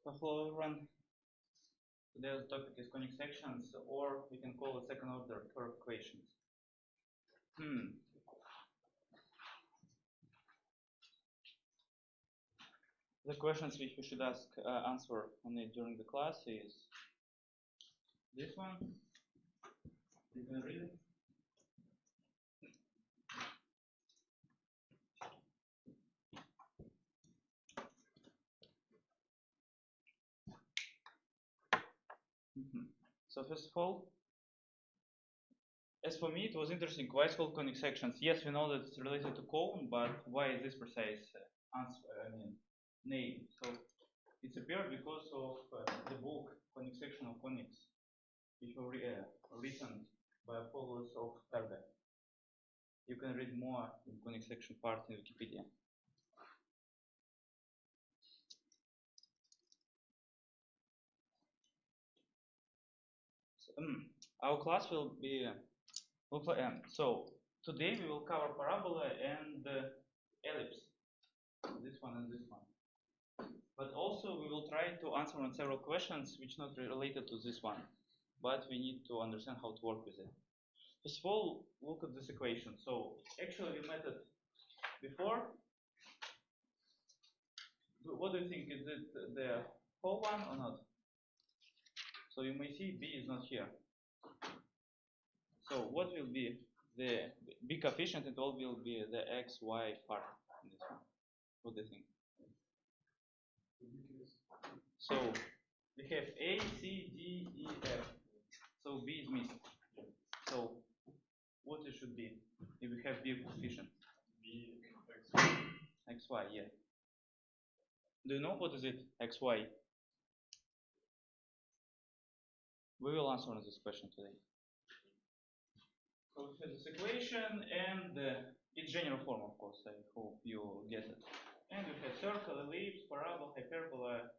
Hello everyone. Today's topic is conic sections, or we can call it second order curve equations. The questions which we should answer on it during the class is this one. You can read it. So first of all, as for me, it was interesting. Why it's called conic sections? Yes, we know that it's related to cone, but why is this precise name? So it's appeared because of the book Conic Section of Conics, which were written by followers of Perga. You can read more in conic section part in Wikipedia. So, our class will be so today we will cover parabola and ellipse, this one and this one. But also we will try to answer on several questions which not related to this one, but we need to understand how to work with it. First of all, look at this equation. So actually we met it before. What do you think? Is it the whole one or not? So you may see b is not here. So what will be the b coefficient? It all will be the x, y part in this one. What do you think? So we have a, c, d, e, f. So b is missing. So what it should be if we have b coefficient? B x, y, yeah. Do you know what is it? X, y. We will answer on this question today. So we have this equation and its general form, of course. I hope you get it. And we have circle, ellipse, parabola, hyperbola.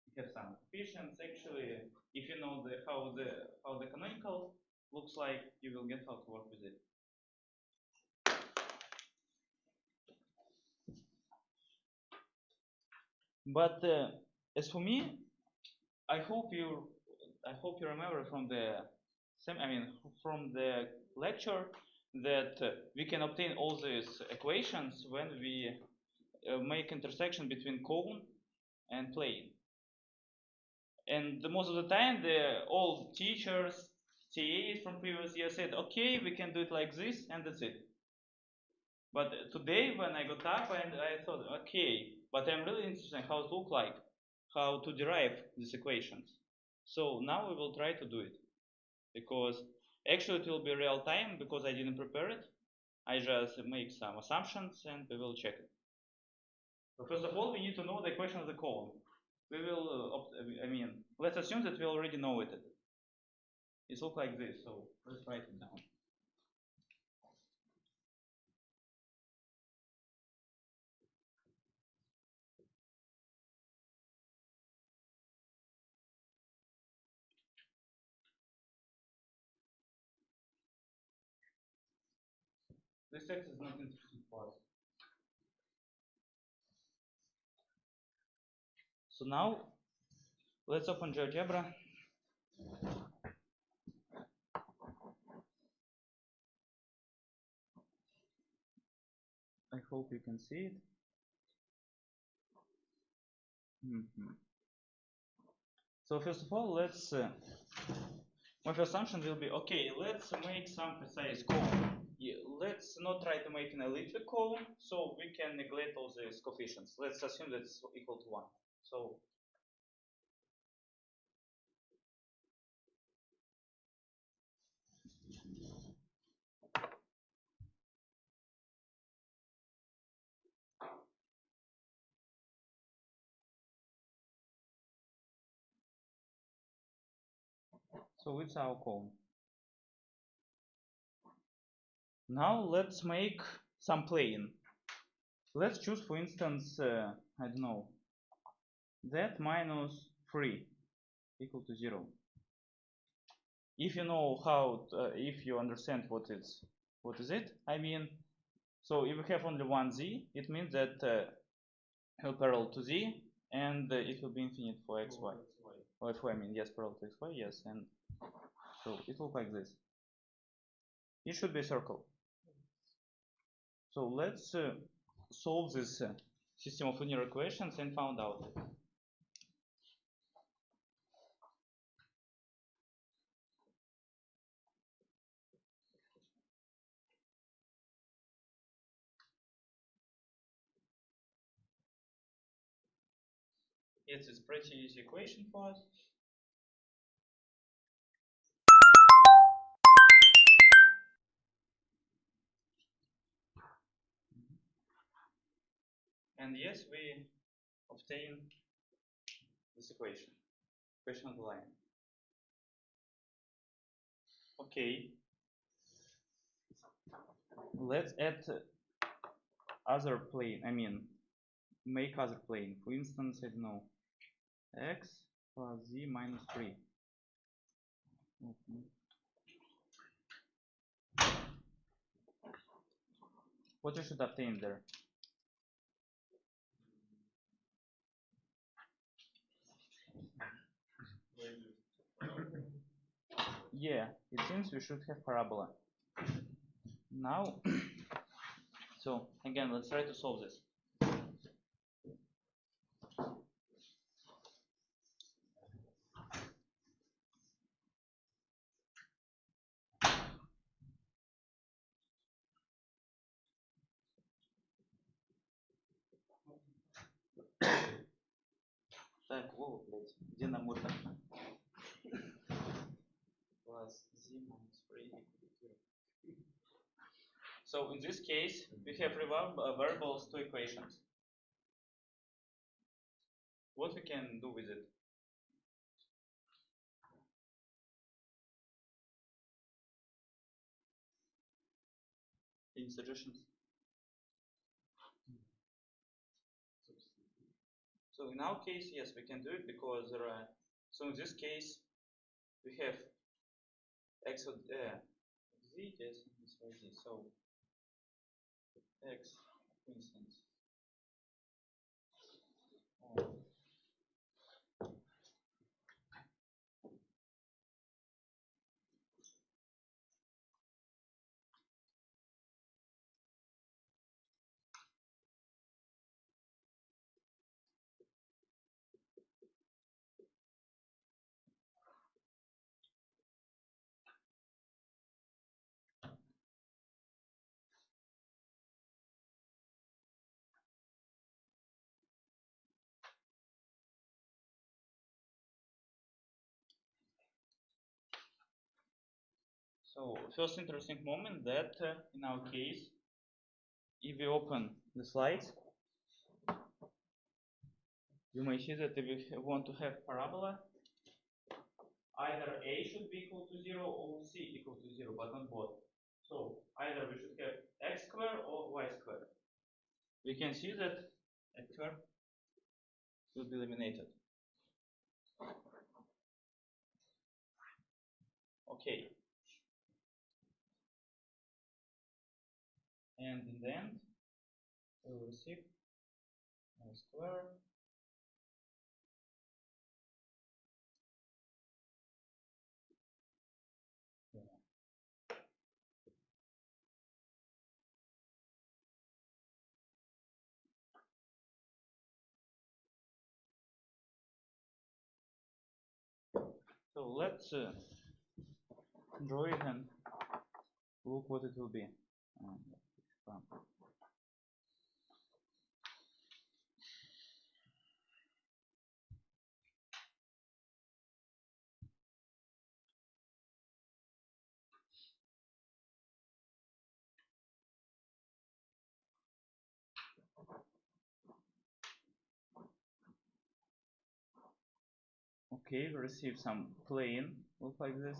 We have some coefficients. Actually, if you know how the canonical looks like, you will get how to work with it. But as for me, I hope you remember from the lecture that we can obtain all these equations when we make intersection between cone and plane. And most of the time, the old teachers, TAs from previous year said, okay, we can do it like this, and that's it. But today, when I got up, and I thought, okay, but I'm really interested in how it looks like, how to derive these equations. So now we will try to do it, because actually it will be real time, because I didn't prepare it. I just make some assumptions, and we will check it. So first of all, we need to know the equation of the cone. We will, let's assume that we already know it. It looks like this, so let's write it down. This text is not interesting for us. So now, let's open GeoGebra. I hope you can see it. So first of all, let's. My first assumption will be, okay, let's make some precise cone. Let's not try to make an elliptic cone, so we can neglect all these coefficients. Let's assume that it's equal to 1. So it's our cone. Now let's make some plane. Let's choose, for instance, I don't know, z minus 3 equal to 0. If you know how, if you understand what is it, I mean, so if we have only one z, it means that parallel to z, and it will be infinite for x, y. Or for, I mean, yes, parallel to x, y, yes, and so it looks like this. It should be a circle. So let's solve this system of linear equations and find out it. It's a pretty easy equation for us. And yes, we obtain this equation of the line. Okay. Let's add other plane, I mean, make other plane. For instance, I don't know, x plus z minus 3. Okay. What we should obtain there? Yeah, it seems we should have parabola. Now, so again, let's try to solve this. Так, Вова, блядь, где нам это? Plus z minus 3 equals 0. So in this case, we have variables to equations. What we can do with it? Any suggestions? So in our case, yes, we can do it because there are. So in this case, we have x of z, yes, this y z. So x, for instance. So first interesting moment that in our case, if we open the slides, you may see that if we want to have parabola, either a should be equal to 0 or c equal to 0, but not both. So either we should have x squared or y squared. We can see that x squared will be eliminated. Okay. And in the end, we will receive y squared So let's draw it and look what it will be. Okay, we receive some plane, look like this.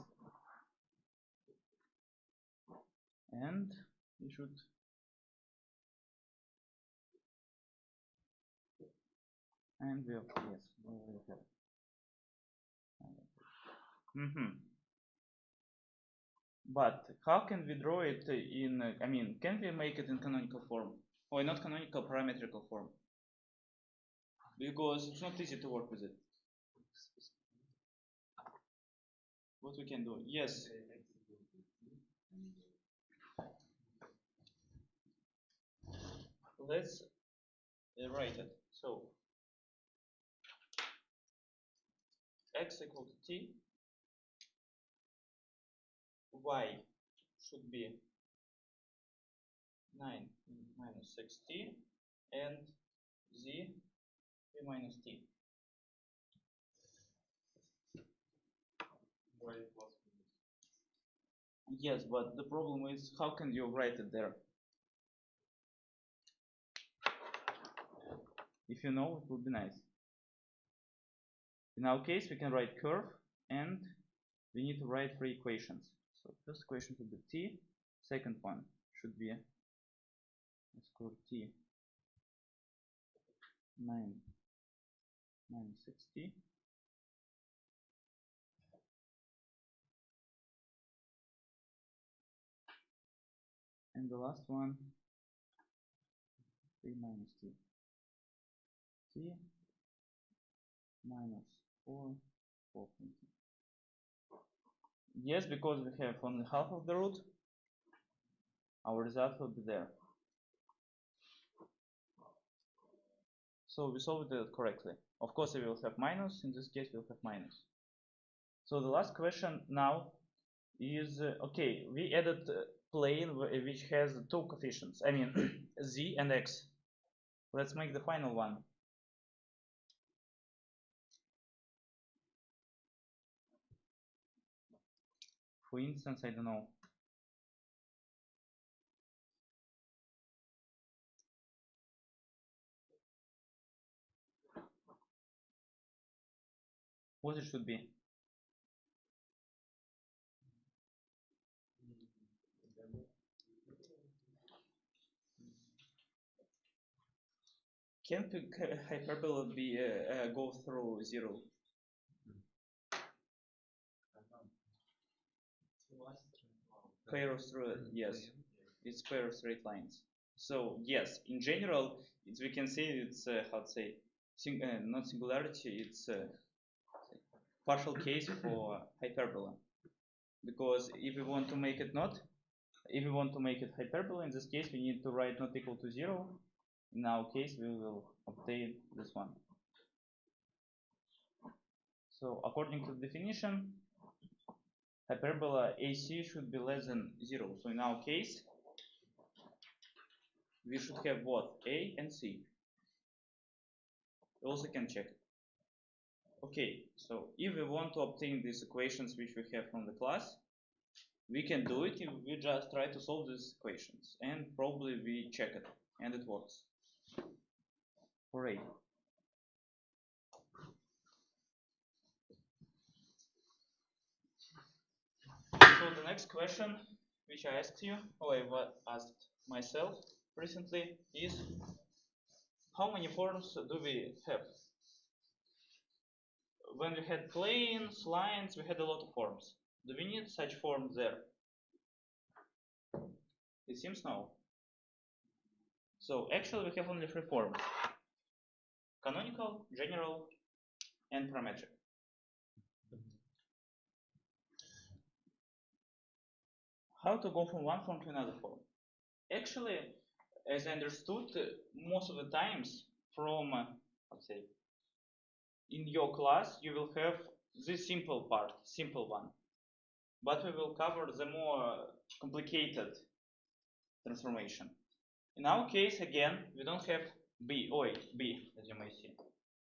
And we should we have, yes, we will have But how can we draw it in, I mean, can we make it in canonical form? Or not canonical, parametrical form? because it's not easy to work with it. What we can do? Yes. Let's write it. So x equal to t, y should be 9 minus 6t, and z 3 minus t. Yes, but the problem is how can you write it there? If you know, it would be nice. In our case, we can write curve, and we need to write three equations. So first equation should be t, second one should be, let's call t 9 minus 6t, and the last one 3 minus t, t minus 4, 4. Yes, because we have only half of the root, our result will be there. So we solved it correctly. Of course, we will have minus. In this case, we'll have minus. So the last question now is, okay, we added plane which has two coefficients. I mean, z and x. Let's make the final one. For instance, I don't know. What it should be? Can hyperbola be go through 0? Pair of yes, it's pair of straight lines. So yes, in general, we can say it's how to say, not singularity. It's partial case for hyperbola, because if we want to make it not, if we want to make it hyperbola, in this case we need to write not equal to 0. In our case, we will obtain this one. So according to the definition, hyperbola AC should be less than 0. So in our case, we should have both A and C. We also can check. Okay, so if we want to obtain these equations which we have from the class, we can do it if we just try to solve these equations, and probably we check it and it works. Hooray. So the next question which I asked you, or I asked myself recently, is how many forms do we have? When we had planes, lines, we had a lot of forms. Do we need such forms there? It seems no. So actually we have only three forms: canonical, general, and parametric. How to go from one form to another form? Actually, as I understood, most of the times from, let's say, in your class, you will have this simple part, simple one. But we will cover the more complicated transformation. In our case, again, we don't have B, as you may see.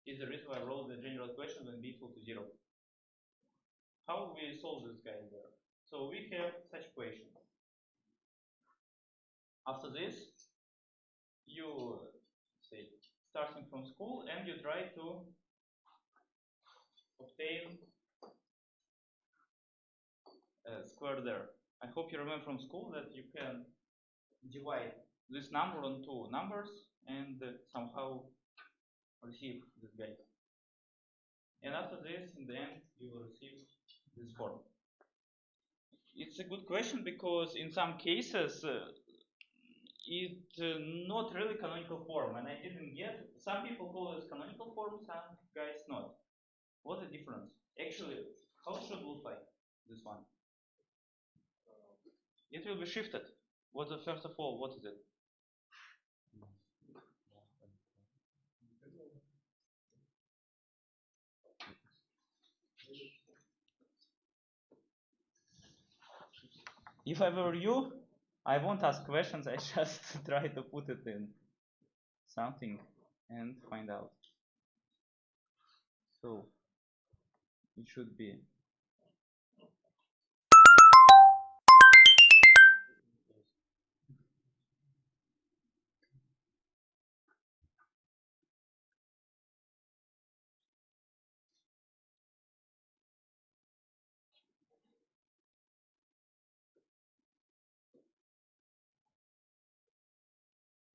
Is the reason why I wrote the general equation when B equal to 0. How we solve this guy there? So we have such equation. After this, you say starting from school and you try to obtain a square there. I hope you remember from school that you can divide this number on two numbers and somehow receive this guy. And after this, in the end, you will receive this form. It's a good question because in some cases, it's not really canonical form, and I didn't get. Some people call it canonical form, some guys not. What's the difference? Actually, how should it look like this one? It will be shifted. First of all, what is it? If I were you, I won't ask questions. I just try to put it in something and find out. So it should be.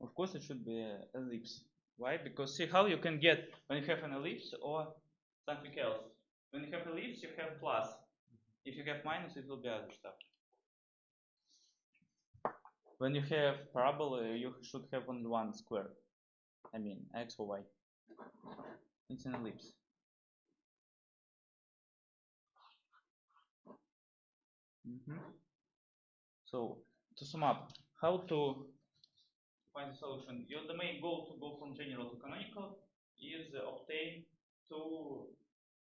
Of course, it should be an ellipse. Why? Because see how you can get when you have an ellipse or something else. When you have ellipse, you have plus. If you have minus, it will be other stuff. When you have parabola, you should have only one square. I mean, x or y. It's an ellipse. So, to sum up, how to find the solution? The main goal to go from general to canonical is obtain two,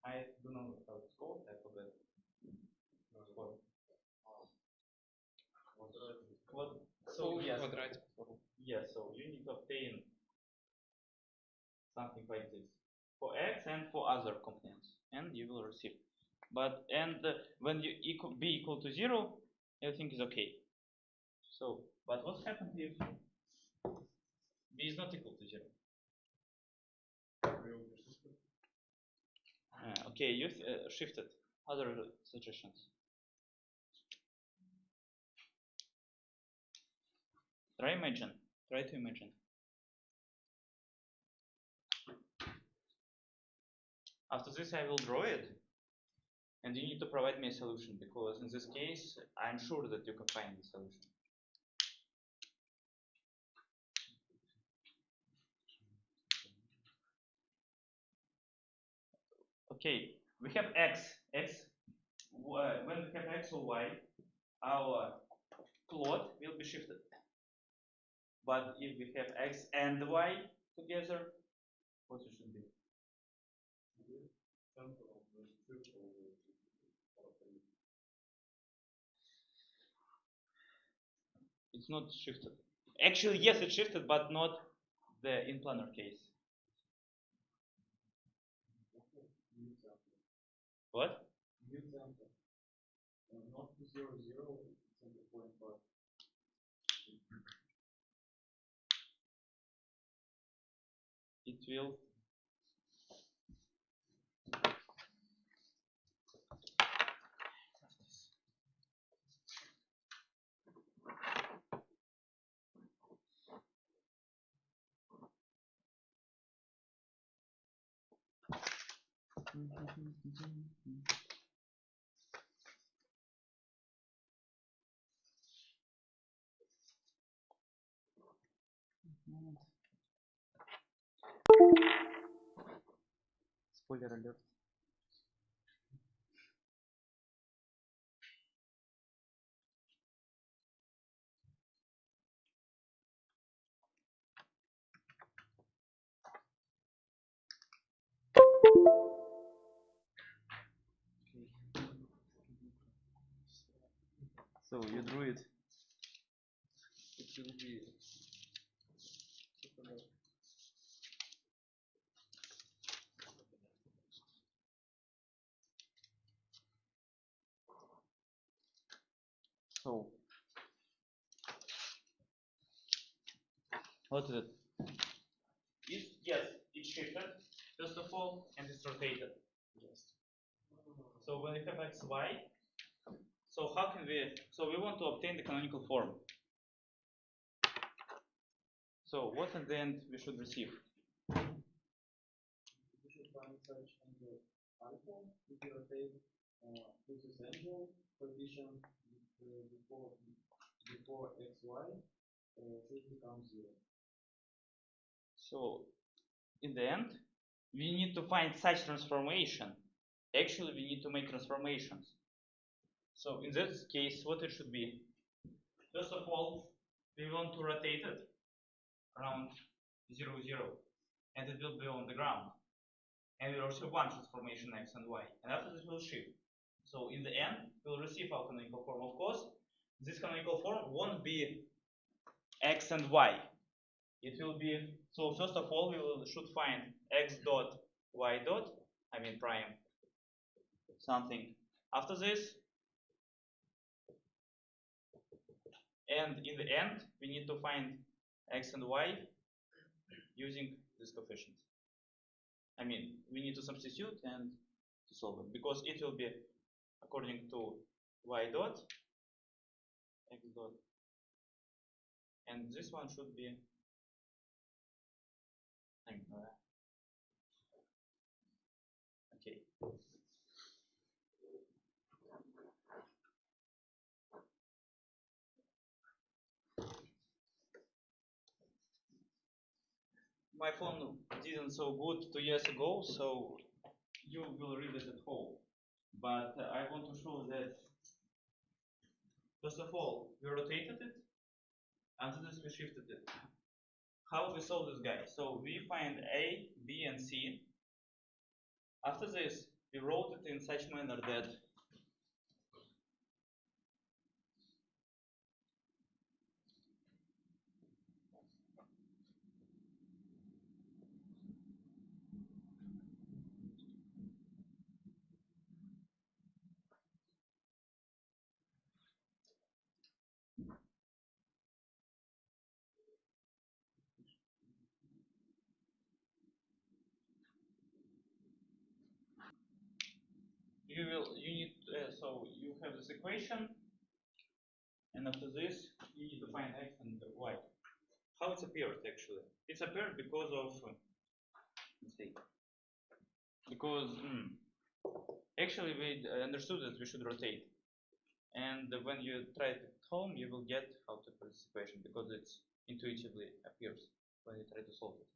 I don't know how it's called, I forgot. So yes, so you need to obtain something like this for x and for other components, and you will receive. But when you b equal to 0, everything is okay. So, but what happens if b is not equal to 0? Okay, you shifted. Other suggestions? Try to imagine. After this, I will draw it, and you need to provide me a solution, because in this case, I'm sure that you can find the solution. Okay, we have x. When we have x or y, our plot will be shifted. But if we have x and y together, what it should be? It's not shifted. Actually, yes, it's shifted, but not the in-planar case. What? Not 0, 0, it's the point part. It will. Spoiler alert. So you drew it. It will be. So what is it? Yes, it's shifted first of all, and it's rotated. Yes. So when we have x, y, so how can we? So we want to obtain the canonical form. So what in the end we should receive? We should find such angle alpha if you rotate this angle position before xy should become 0. So in the end, we need to find such transformation. Actually, we need to make transformations. So in this case, what it should be? First of all, we want to rotate it around 0, 0, and it will be on the ground. And we will receive one transformation x and y, and after this we'll shift. So in the end, we'll receive our canonical form. Of course, this canonical form won't be x and y. It will be, so first of all, should find x dot y dot, I mean prime, something after this. And in the end, we need to find x and y using this coefficient. I mean, we need to substitute and to solve it, because it will be according to y dot, x dot, and this one should be, okay. My phone didn't so good 2 years ago, so you will read it at home. But I want to show that, first of all, we rotated it, and then we shifted it. How we solve this guy? So we find A, B, and C. After this, we wrote it in such manner that so you have this equation, and after this you need to find x and y. How it's appeared actually? It's appeared because of let's see. Because actually we understood that we should rotate, and when you try it at home, you will get how to put this equation because it intuitively appears when you try to solve it.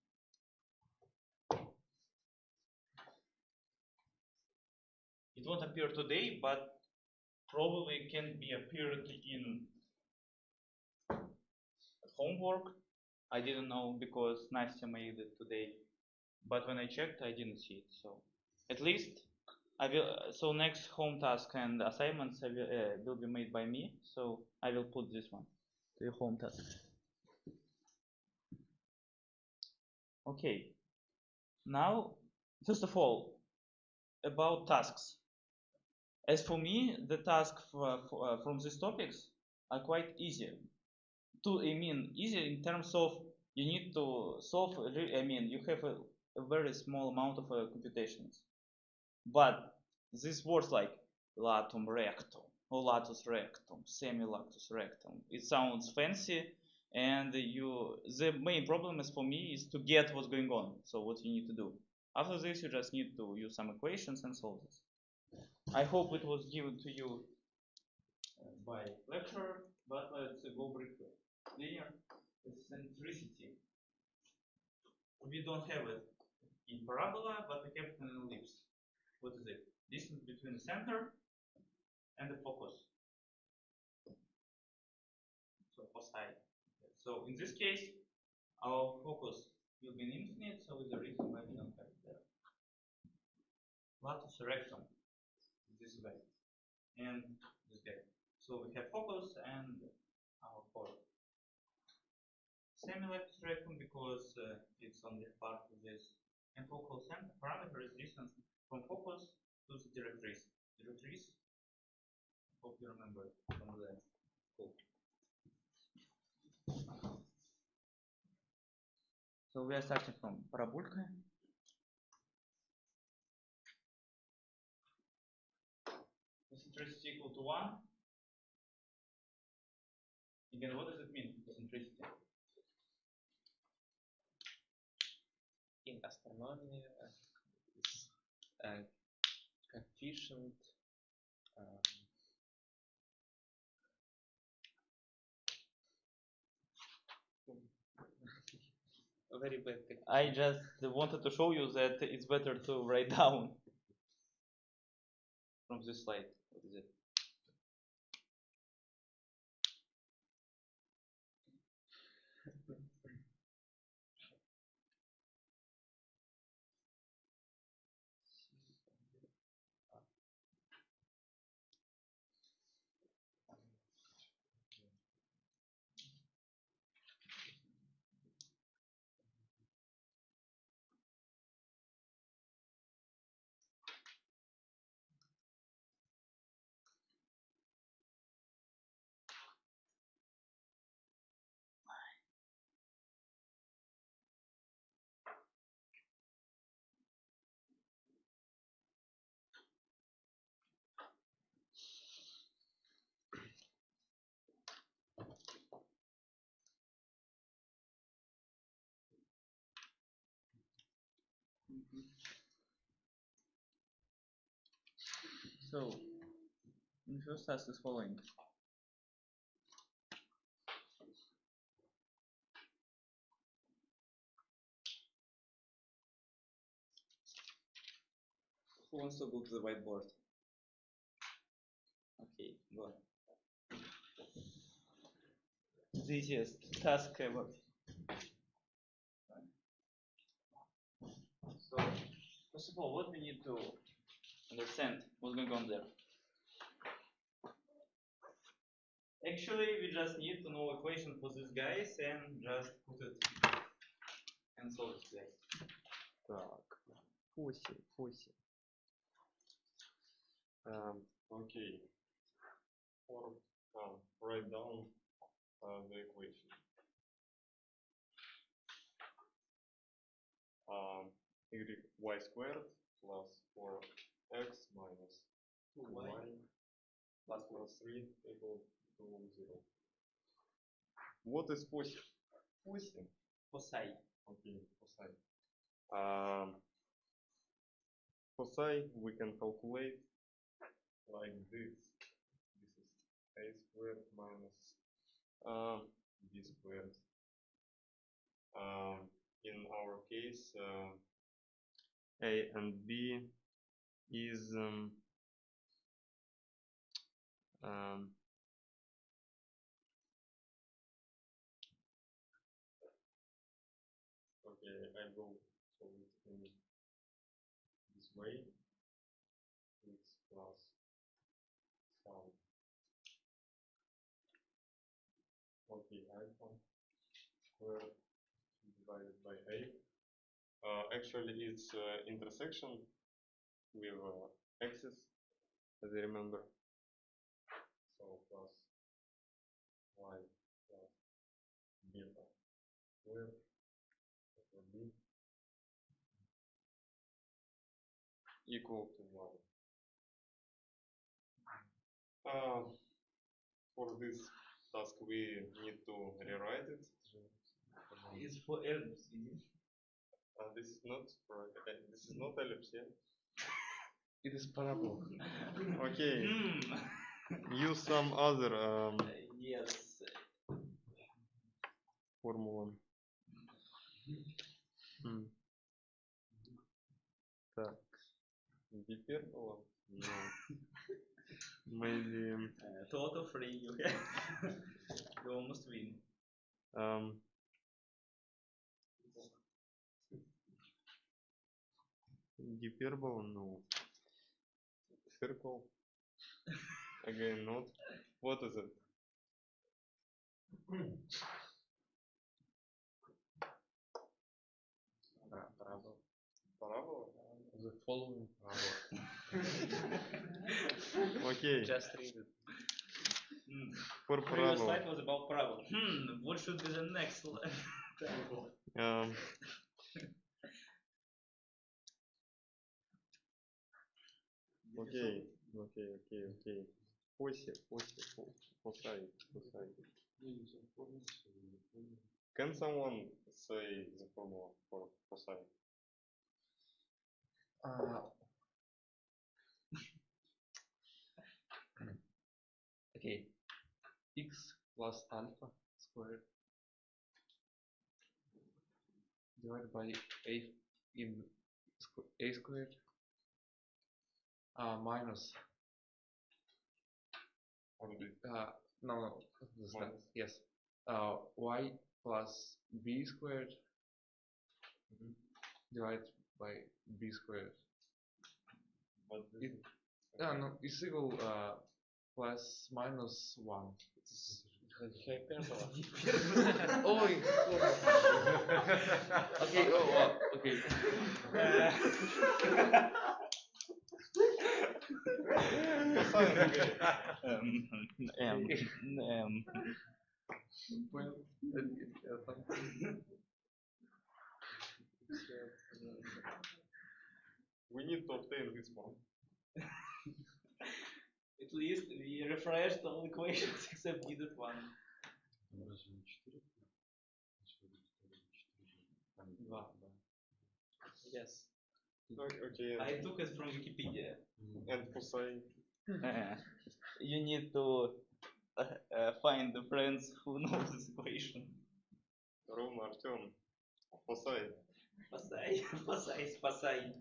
It won't appear today, but probably can be appeared in homework. I didn't know because Nastya made it today, but when I checked, I didn't see it. So at least I will. So next home task and assignments will be made by me. So I will put this one to your home task. Okay. Now, first of all, about tasks. As for me, the tasks from these topics are quite easy. Easy in terms of you need to solve. You have a very small amount of computations, but these words like latum rectum or latus rectum, semi-lactus rectum, it sounds fancy, and the main problem is for me is to get what's going on. So what you need to do after this, you just need to use some equations and solve this. I hope it was given to you by lecturer, but let's go briefly. Linear eccentricity. We don't have it in parabola, but we have it in ellipse. What is it? Distance between the center and the focus. So foci. So in this case, our focus will be infinite, so is the reason why we don't have it there. Latus rectum this way, and this guy. So we have focus and our core. Semi-lactus rectum because it's only part of this. And focal center parameter is distance from focus to the directrice. Directrice, hope you remember from the school. So we are starting from parabolka. Eccentricity equal to 1. Again, what does it mean, eccentricity? In astronomy, this coefficient very bad technique. I just wanted to show you that it's better to write down from this slide. What is it? So, the first task is following. Who wants to go to the whiteboard? Okay, go. The easiest task ever. So, first of all, what we need to understand what's going on there. Actually, we just need to know equation for these guys and just put it and solve it today. Так, 8. Okay. Write down the equation. Y squared plus 4x minus 2y plus 3 equal to 0. What is 8? 8. Psi. Okay, psi. Psi we can calculate like this. This is a squared minus b squared. In our case, a and b is okay, I will solve it in this way. X plus psi. Okay, alpha squared divided by a. Actually, it's intersection with axis, as I remember. So plus y plus beta squared over b equal to 1. For this task, we need to rewrite it. It's for ellipse. This is not ellipse, yeah? It is parabola. Okay. Use some other Yes. formula. Так. Гипербола? No. Maybe. Total free. You have. You almost win. Hyperbola? No. Circle? Again, not. What is it? Parabola. Parabola? The following Okay. Just read it. For Previous parabola. slide was about parabola. What should be the next parabola? Okay. Psi. Can someone say the formula for psi? Okay. X plus alpha squared divided by a in a squared minus no this time. Yes y plus b squared divided by b squared. But It, no, it's equal plus minus 1. Ой, okay, okay. we need to obtain this one. At least we refreshed all equations except needed one. Yes. Okay. I took it from Wikipedia. And Fusai. You need to find the friends who know this equation. Рома, Артем. Фусай. Спасай, спасай, спасай.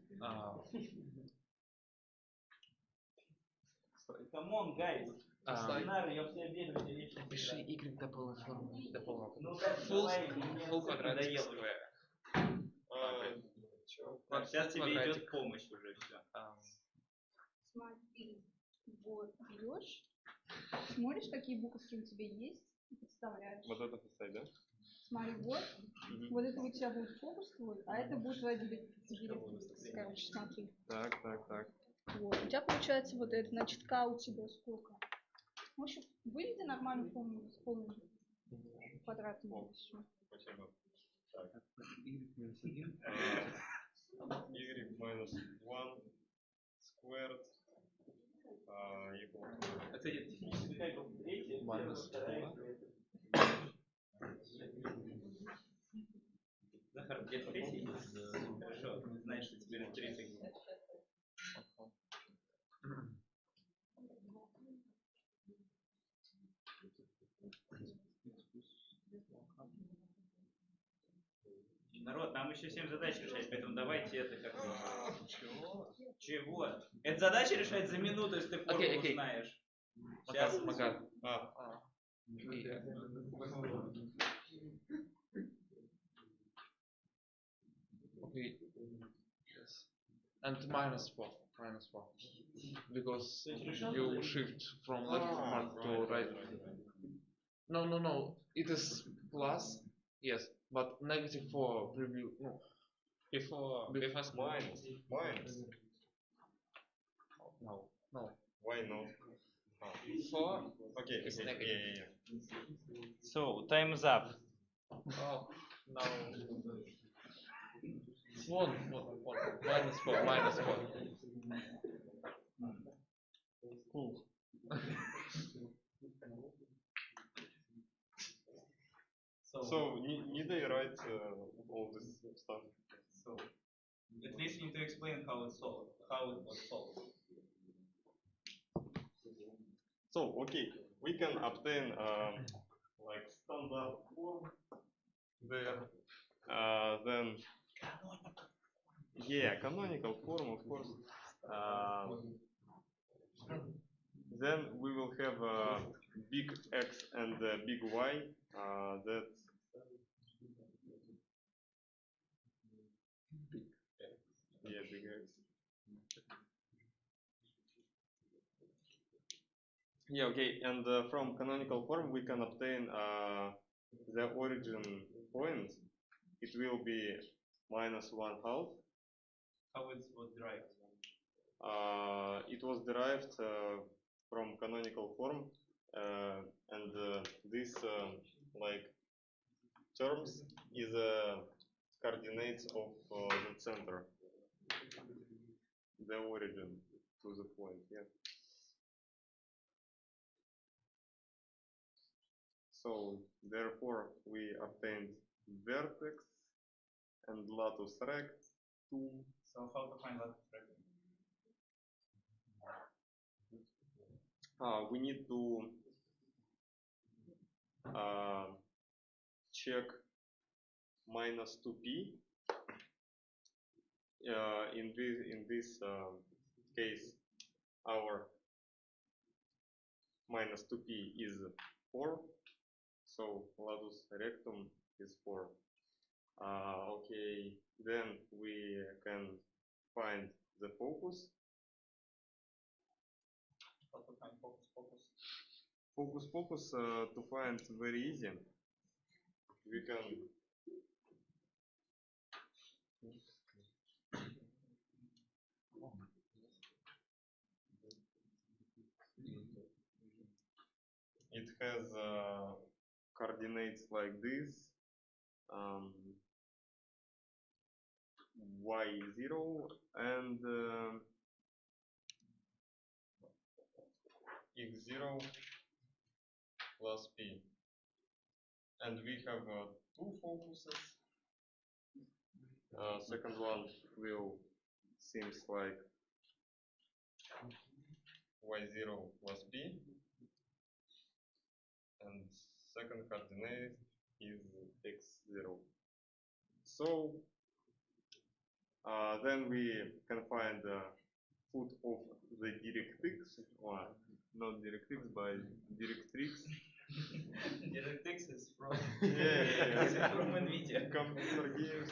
Come on, guys. Сценарий, я все верю, вечно. Пиши y до полной формы. До полного. Ну так, Full давай, мне квадратик надоело. square. Так, сейчас тебе идет помощь уже все. Смотри, вот берешь, смотришь, какие буковки у тебя есть, и подставляешь. Вот это Фусай, да? Смотри, вот, вот это у тебя будет фокус твой, а это будет твоя директриса. Короче, смотри. Так. Вот, у тебя получается вот это, значит, К у тебя сколько? В общем, выведи нормальную формулу с полным квадратом. Все. Спасибо. Так. Y минус 1. Y minus 1 squared equal to... Это технически как бы третья, Минус вторая. Захар, где третий? Хорошо, знаешь, что теперь третий. Народ, нам еще 7 задач решать, поэтому давайте это как бы... Чего? Это задача решать за минуту, если ты формулу знаешь. Сейчас. Макар. Okay. Yes. And minus 4. Because you shift from left part to right. No. It is plus. Yes, but negative 4 preview. No. Before Minus. No. Why not? 4 Okay, is okay. negative. Yeah. So, time is up. Oh, no. One. Minus 4. Cool. So, need I write all this stuff? So, at least you need to explain how it was solved. So, okay, we can obtain like standard form there. Then, yeah, canonical form, of course. Then we will have big X and big Y. That's yeah, big X. Yeah, okay, and from canonical form we can obtain the origin point. It will be minus 1/2. How it was derived? It was derived from canonical form, and this like terms is coordinates of the center, the origin to the point. Yeah. So therefore we obtained vertex and latus rect 2. So how to find latus rect? We need to check minus 2p in this case, our minus 2p is 4, so latus rectum is 4. Okay, then we can find the focus. How to find focus? Focus to find very easy. We can it has coordinates like this, y0 and x0 plus p. And we have two focuses. Second one will seems like y0 plus p, and second coordinate is x0. So then we can find the foot of the directrix, or not directrix, but directrix. Directrix is from From NVIDIA. computer games.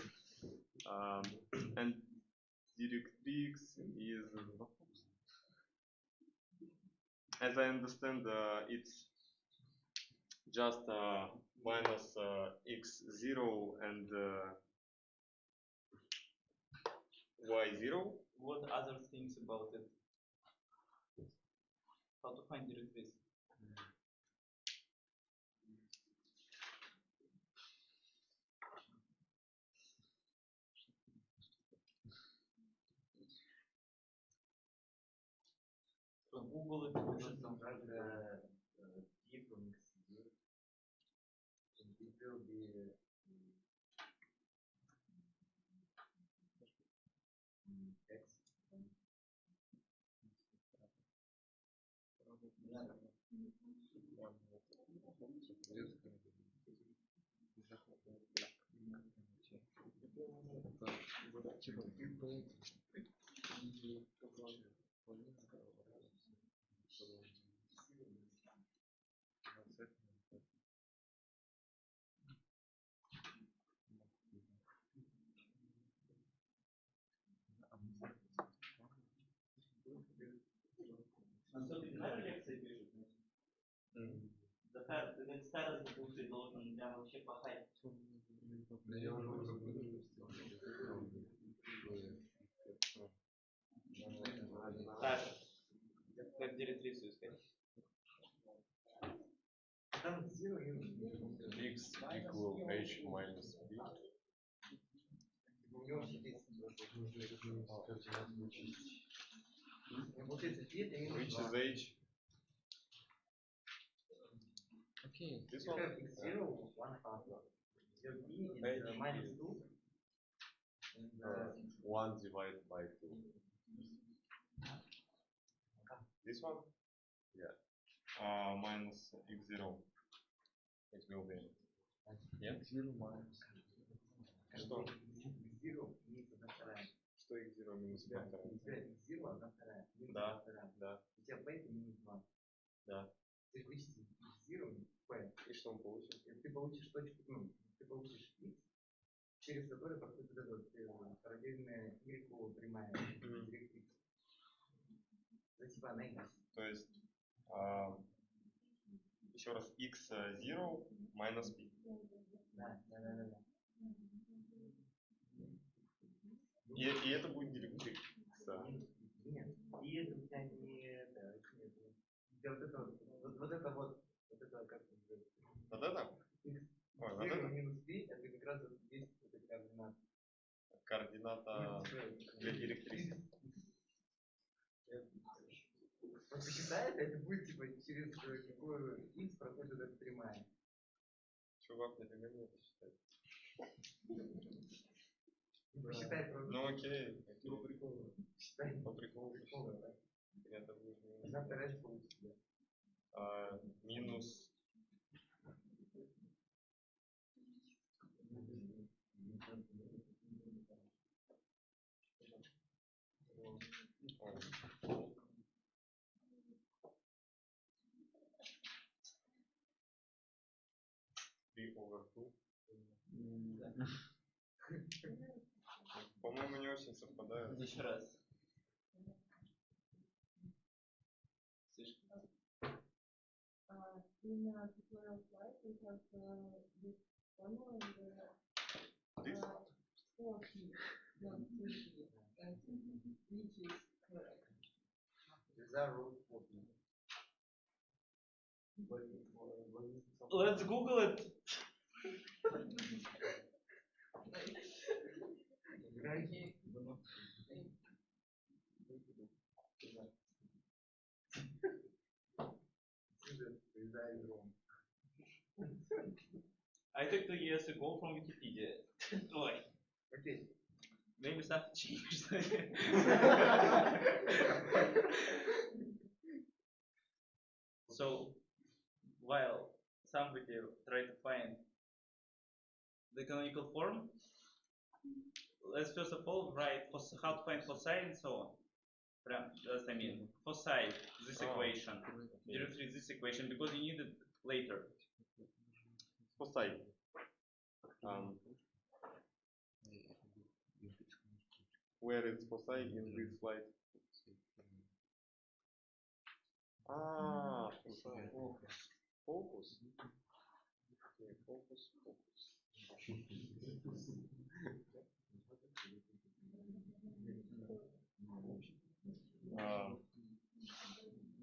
And directrix is, as I understand, it's just minus x0 and y0. What other things about it? How to find directrix? So Google it. It will be x. Насколько надо лекции пишут? Захар, ты как староста бывший должен прям вообще пахать. Да я уже Саша, как директрису искать? Там zero X equal h minus b. у него же есть получается p это минус Which 2. is h? Okay. This You one? have x0 1 half. Your b is minus 2. And 1 divided by 2. This one? Yeah. Minus x0. It will be. Yeah? Zero minus. Что? x0 минус 1 вторая. Что x0 минус 1 вторая? У тебя x0 1 вторая. Минус Да, 1 вторая. да, У тебя p это минус 2. да. Ты вычти x0 p. И что мы получим? Ты получишь точку, ну, ты получишь x, через который проходит вот эта вот параллельная y прямая директрис. Это типа она x. То есть, еще раз, x0 minus p. Да. И это будет директрис. Нет, и это у тебя не это, нет. У тебя вот это как называется? Вот это? X Ой, вот это? минус p, это как раз вот здесь вот эта координата. Координата для директрисы. Вот посчитай, это будет типа через какую x проходит вот эта прямая. Чувак, не фига мне посчитать. Посчитай просто. Ну окей. По приколу. Посчитай. По приколу посчитаю. Это будет Одна вторая получится. минус. По-моему, не очень совпадает. Еще раз. In tutorial slide, we have this formula and This? 4p, not 3p, and which is correct. These are root 4p. Let's Google it. I took 2 years ago from Wikipedia. Why? Okay. Maybe something changed. So, while somebody try to find the canonical form, let's first of all write how to find foci and so on. Just I mean, foci, this equation, directly this equation, because you need it later. Foci. Where is foci in this slide? Ah, foci. Focus. Okay, focus.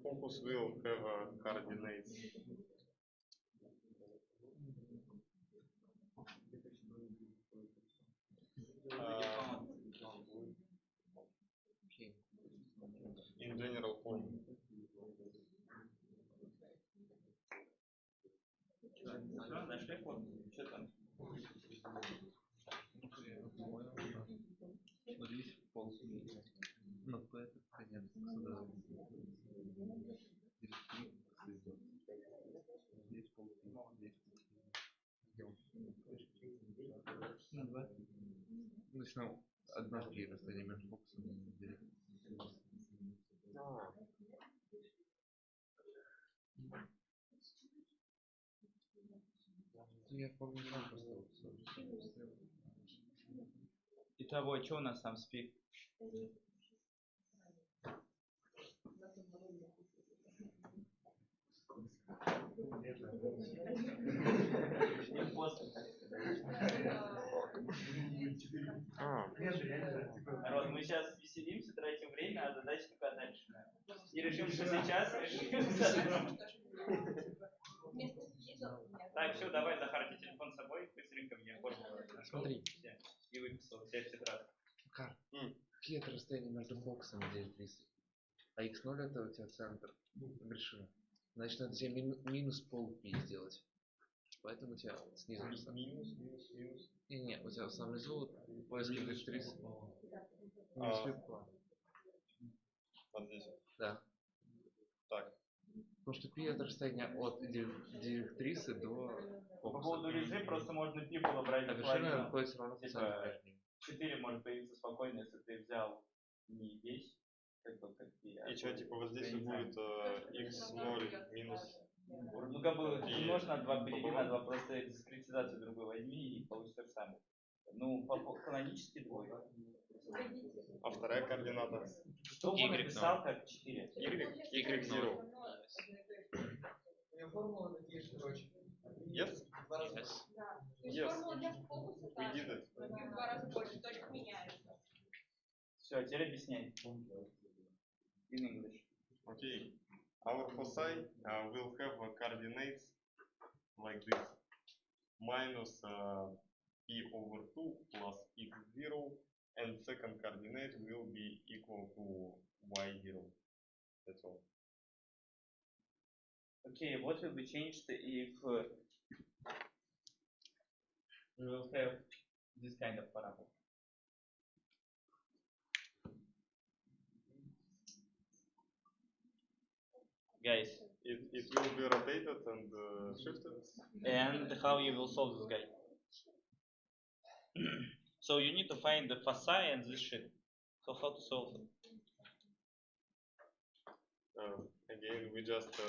Focus will have coordinates. In general form. Нашли форму? Что там? Здесь полпи. Ну, это конец сюда. Здесь полпи. Здесь полпи. Начнем одна пи расстояние между фокусом и директом. Я помню, просто Итого, что у нас там спик? Народ, мы сейчас веселимся, тратим время, а задача только одна решена. И решим, что сейчас, решим. Так, все, давай, Захар, телефон с собой, быстренько мне формулу нашел. Смотри. И выписал все в тетрадь. Кар, какие это расстояния между фокусом и директрисой? А x0 это у тебя центр вершины. Значит, надо тебе минус полпи сделать. Поэтому у тебя снизу. Минус. Не, у тебя в самом низу поиск директрисы. Вот здесь. Да. Так. Потому что пи это расстояние от директрисы до фокуса. По поводу режима просто можно пи было брать А за вершина половину. находится ровно в Типа, центре. 4 может появиться спокойно, если ты взял не весь, как пи. И что, типа вот здесь будет x0 минус. Ну как бы умножь на 2, подели на 2, просто дискретизацию другой возьми и получится то же самое. Ну, канонически двойка. А вторая координата? Что он написал как 4? y0. У меня формула такие же, короче. Yes? Yes. We did it. В 2 раза больше точек меняется. Все, теперь объясняй. In English. Okay. Our foci will have coordinates like this. Minus p over 2 plus x0, and second coordinate will be equal to y0. That's all. Okay, what will be changed if we will have this kind of parabola? Guys, it will be rotated and shifted. And how you will solve this guy? So you need to find the foci and this shit. So how to solve it? Again, we just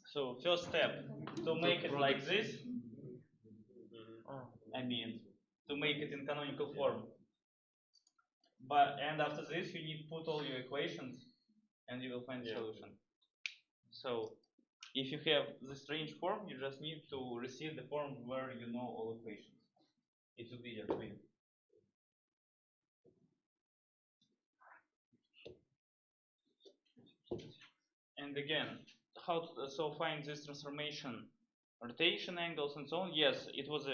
So first step, to make it like this, I mean, to make it in canonical form. And after this, you need to put all your equations, and you will find the solution. So if you have the strange form, you just need to receive the form where you know all equations. It will be easier for you. And again, how to find this transformation, rotation angles and so on? Yes, it was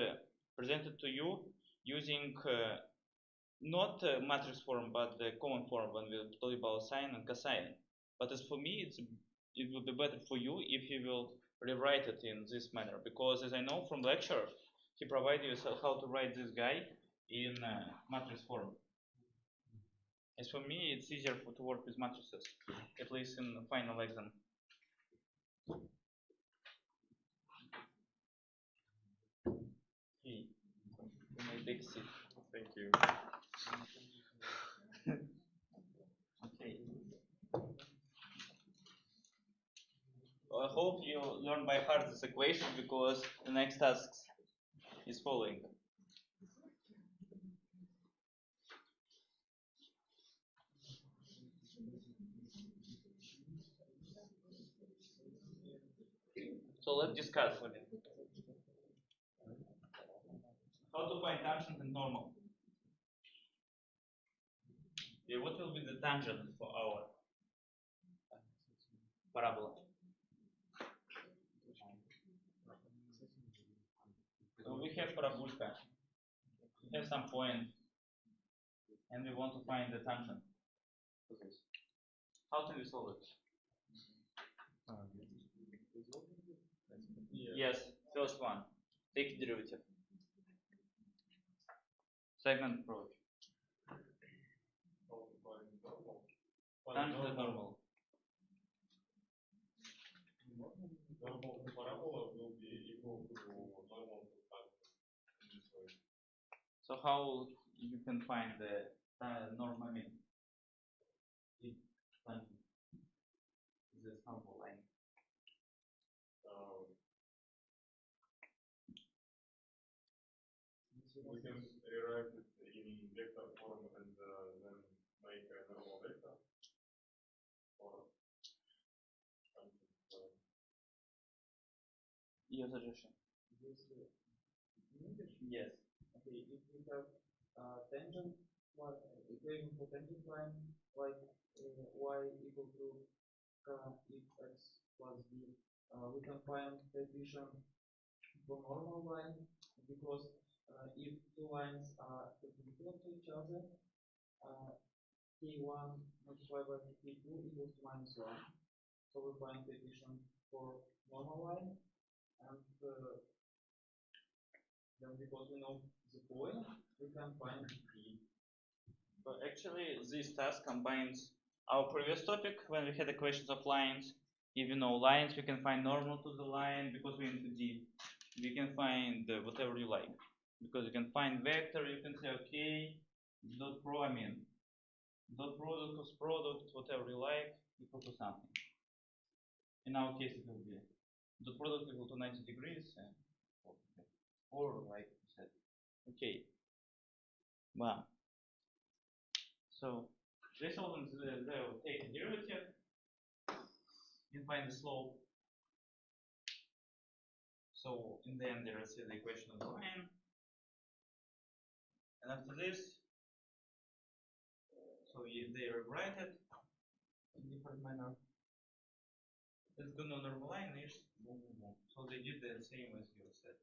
presented to you using not matrix form, but the common form when we told about sine and cosine. But as for me, it will be better for you if you will rewrite it in this manner, because as I know from lecture, he provided you how to write this guy in matrix form. As for me, it's easier to work with matrices, at least in the final exam. Okay, you may take a seat. Thank you. Okay. I hope you learn by heart this equation, because the next task is following. So let's discuss how to find tangent and normal. What will be the tangent for our parabola? So we have parabolka, we have some point, and we want to find the tangent to this. How can we solve it? Yes, first one, take derivative. Second approach. Tangent and normal. Normal parabola will be equal to normal to tangent. So how you can find the normal mean? This normal line. We can rewrite it in vector form and then make a normal vector. Or Your suggestion? Yes. Okay, if we have tangent, equation for tangent line, like y equal to if x plus b, we can find coefficient for normal line, because if two lines are perpendicular to each other, k1 multiplied by k2 equals to -1. So we find coefficient for normal line, and then because we know the point, we can find b. So actually, this task combines our previous topic when we had equations of lines. If you know lines, we can find normal to the line because we're into D. We can find whatever you like, because you can find vector. You can say okay, dot product, cross product, whatever you like, equal to something. In our case, it will be dot product equal to 90 degrees, or like you said. Okay. Wow. So this one will take a derivative. You find the slope. So in the end, there is the equation of the line. And after this, so they rewrite it in different manner. Let's go to normal line is boom, boom, boom. So they did the same as you said.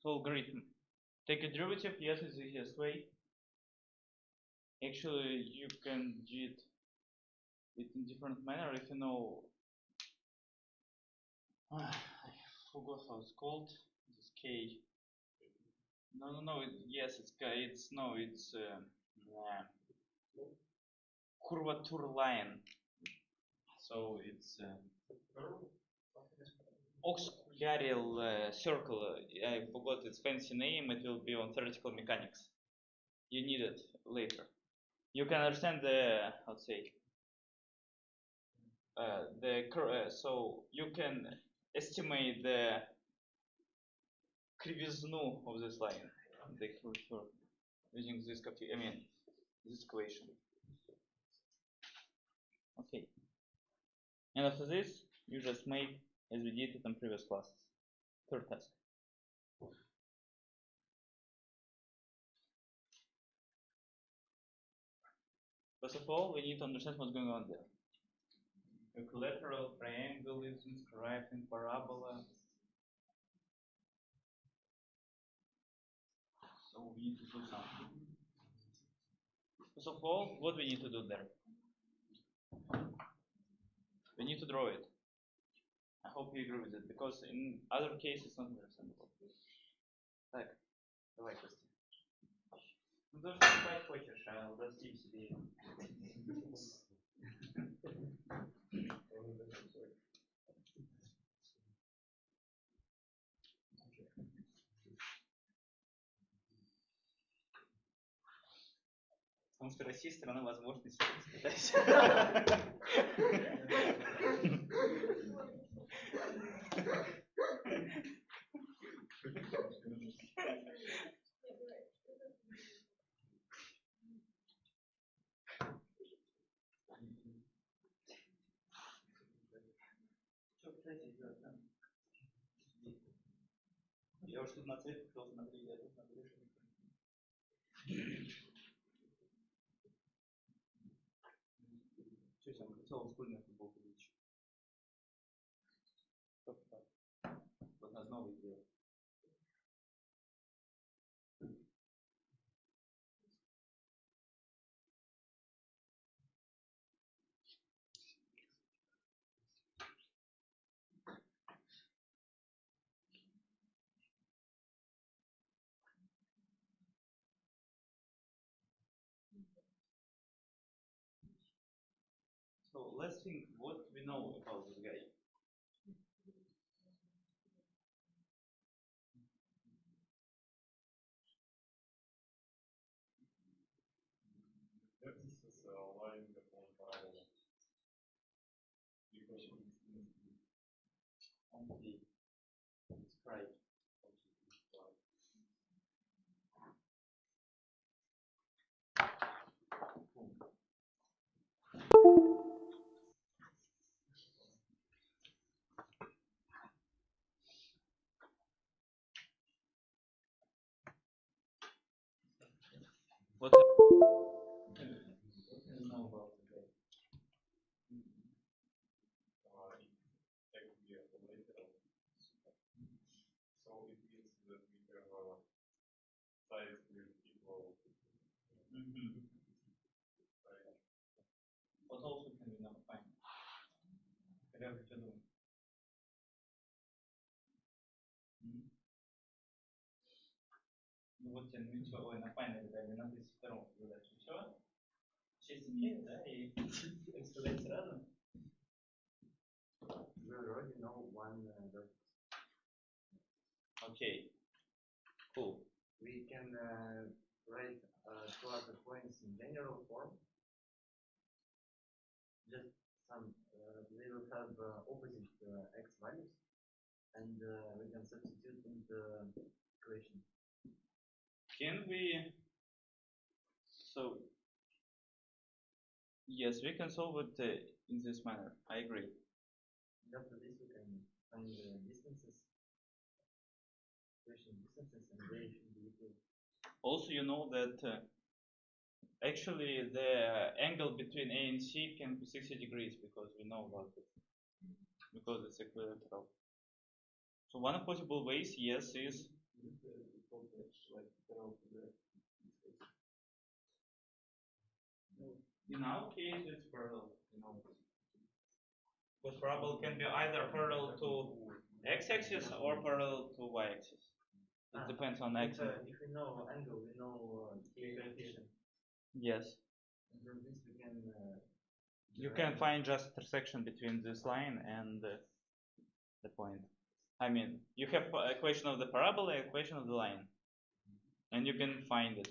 So algorithm. Take a derivative, yes, it's the easiest way. Actually, you can do it in different manner if you know. I forgot how it's called. This K. No. Yes, it's K. It's curvature line. So it's auxiliary circle. I forgot its fancy name. It will be on theoretical mechanics. You need it later. you can understand the, let's say, so you can estimate the кривизну of this line, the curvature, using this this equation. Okay. And after this, you just make as we did it in previous classes. Third task. First of all, we need to understand what's going on there. Equilateral triangle is inscribed in parabola. So we need to do something. First of all, what we need to do there? We need to draw it. I hope you agree with it, because in other cases it's not understandable. Так, давай, Костя. Ну, даже спать хочешь, а удастся себе. Потому что Россия страна возможностей. Я уж тут на цвет хотел смотреть, я тут на крыше. Что я хотел школьную футболку лечь. Вот нас новый сделал. So let's think what we know about this guy. Vertices lying upon parabola. Because Okay. Describe. What do you know about the guy? So it means that we have size with equal. Right. What also can we now find? Как ты думаешь? Ну вот тебе, ну что, ой, на память дали, на 32-м задачу. Все? 6 имеет, да? И так сказать сразу. We already know one vertex. Okay. Cool. We can write two other points in general form. Just some, they will have opposite x values, and we can substitute in the equation. Can we? So yes, we can solve it in this manner. I agree. And after this, we can find the distances, equation distances, and they should be equal. Also, you know that actually the angle between A and C can be 60 degrees because we know about it. Because it's equilateral. So one of possible ways, yes, is in our case it's parallel. You know, because parabola can be either parallel to x-axis or parallel to y-axis. It depends on axis. If we know angle, we know coefficient. Yes. And from this we can. You can find just intersection between this line and the point. I mean, you have equation of the parabola, equation of the line, and you can find it.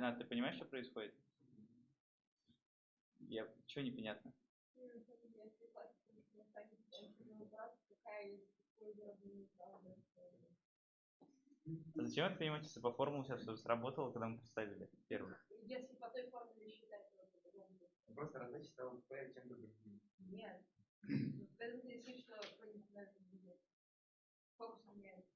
Ренат, ты понимаешь, что происходит? Чего непонятно? А зачем это понимать, если по формуле сейчас все сработало, когда мы поставили первый? Если по той формуле считать, то Просто раздача стала P чем-то другим. нет. Это значит, что фокус меняется.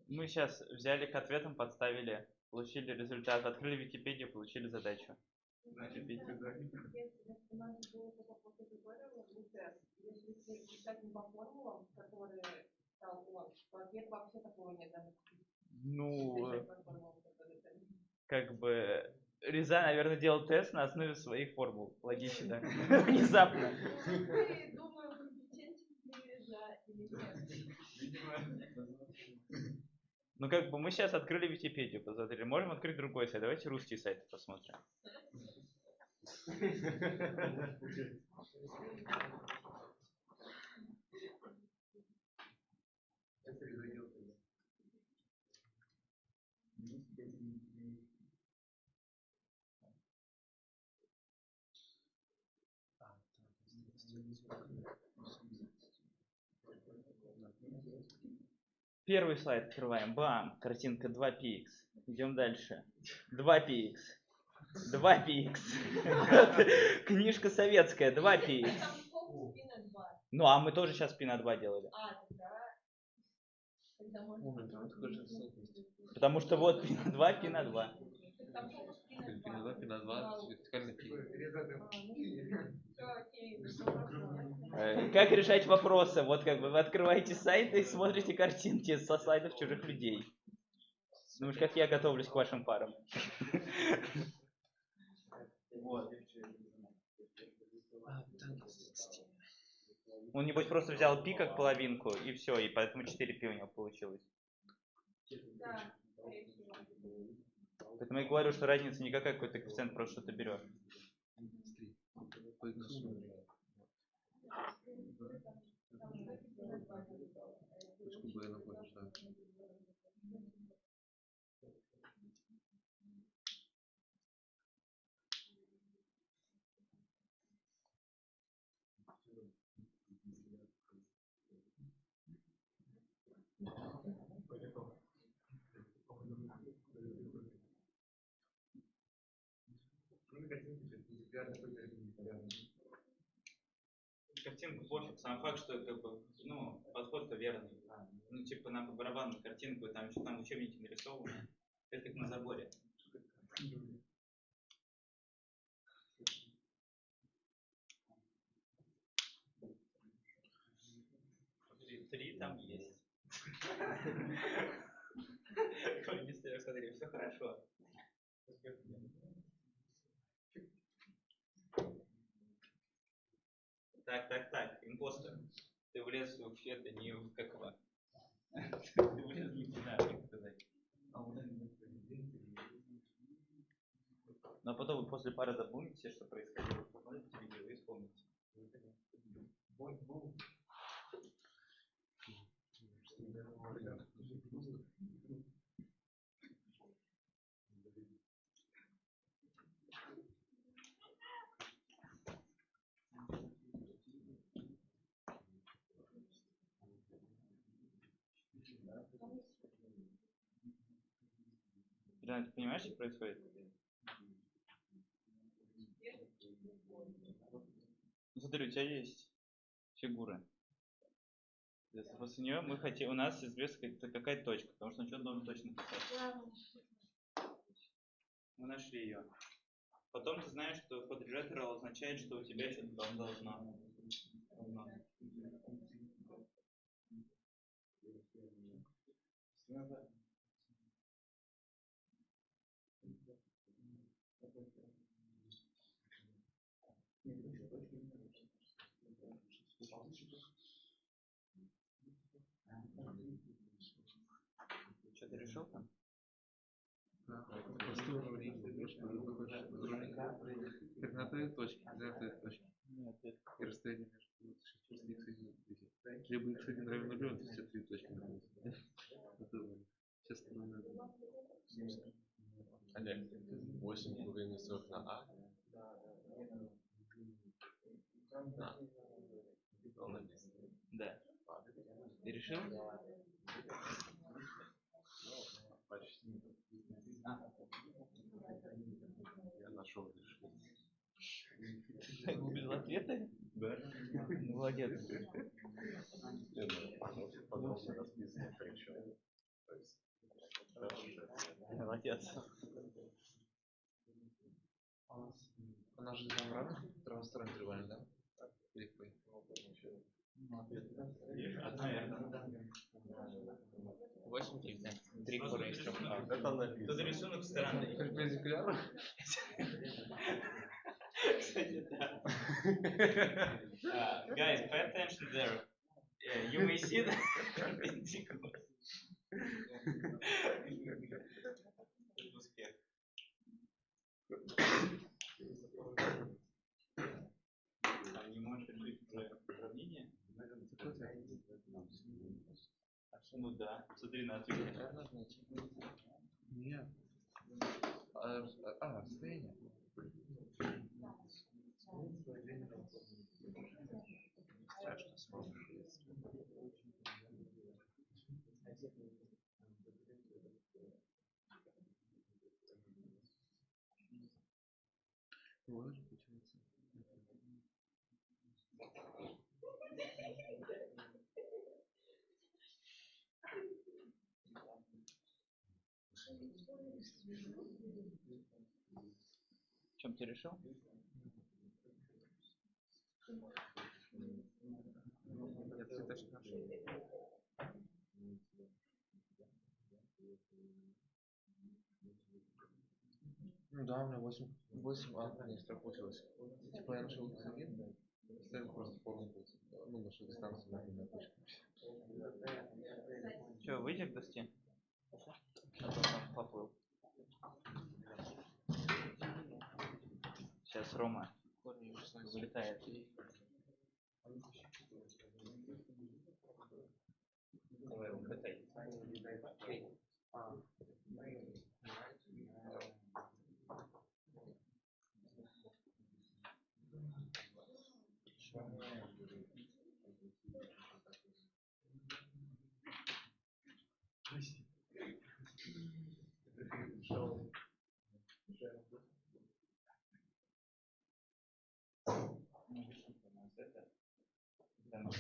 Мы сейчас взяли к ответам, подставили, получили результат, открыли Википедию, получили задачу. Если у нас было только после tutorial был тест, если писать не по формулам, которые стал он, то ответа вообще такого нет. Ну, как бы Ряза, наверное, делал тест на основе своих формул. Логично. Внезапно. Думаю, компетентен ли Ряза или нет. Ну, как бы мы сейчас открыли Википедию, посмотрели. Можем открыть другой сайт. Давайте русский сайт посмотрим. Первый слайд открываем. Бам! Картинка 2px. Идем дальше. 2px. 2px. Книжка советская. 2px. Ну, а мы тоже сейчас пи на 2 делали. Потому что вот пи на 2, пи на 2. Пи на 2, пи на 2, вертикально пи. Как решать вопросы? Вот как бы вы открываете сайты и смотрите картинки со слайдов чужих людей. Ну уж как я готовлюсь к вашим парам. Вот. Он, небось, просто взял пи как половинку, и все, и поэтому 4 пи у него получилось. Да. Поэтому я говорю, что разница никакая, какой-то коэффициент, просто что ты берешь. Точку Б находишь, да. Картинку пофиг, сам факт, что как бы, ну, подход-то верный. Ну, типа, нам по барабану картинку, там что там в учебнике нарисовано. Это как на заборе. Три там есть. Смотри, все хорошо. Так, импостер. Ты влез в это не в какого. Ты влез не туда, как сказать. Но потом вы после пары запомните, что происходило, посмотрите видео и вспомните. Ренат, ты понимаешь, что происходит? Ну, смотри, у тебя есть фигура. После нее мы хотим, у нас известна какая-то точка, потому что что-то должен точно писать. Мы нашли ее. Потом ты знаешь, что quadrilateral означает, что у тебя что-то должно. Что ты решил там? Да, простое уравнение, что как на той точке, на той точке. И расстояние между 6 x и 10. Либо x1 равен 0, то есть 3 точки находятся. 8 перенесешь на А. На. Ровно место. Да. Ты решил? Почти. Я нашел решение. Гуглил ответы? Да. Молодец. Подробно расписано причем. То есть, Молодец. у нас же там равно трансторон интервальный, да? Или какой? Наверное. 8 3. 3 фора из 3. Это написано. Тут рисунок странный. Перпендикулярно? Кстати, да. Guys, pay attention there. You may see the perpendicular. Успех. А не можешь решить уже уравнение? Ну да, смотри на ответ. Нет. Расстояние. Страшно смотришь. Вот, получается. В чем ты решил? Я цветочный нашел. Ну да, у меня 8 быстро получилось. Типа я нашел x1, ставил просто формулу, ну, нашу дистанцию на точку. Че, выйти к доске? А то там поплыл. Сейчас Рома вылетает. Давай, вылетай. Там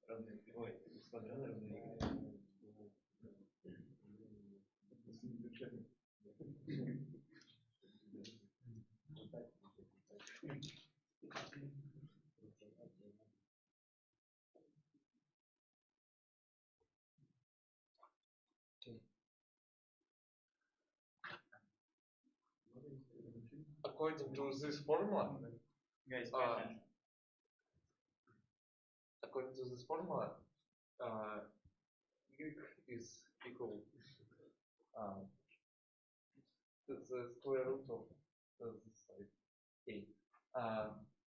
равны, ой, с квадрата равны. According to this formula, Guys, pay attention. according to this formula, y is equal to the square root of this side a.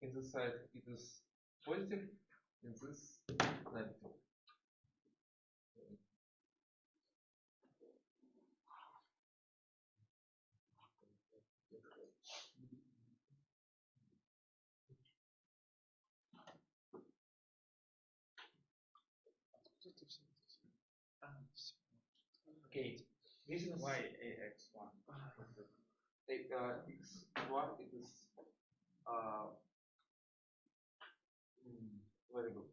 In this side it is positive, in this negative. Okay, this is Why AX1? x1 it is very good.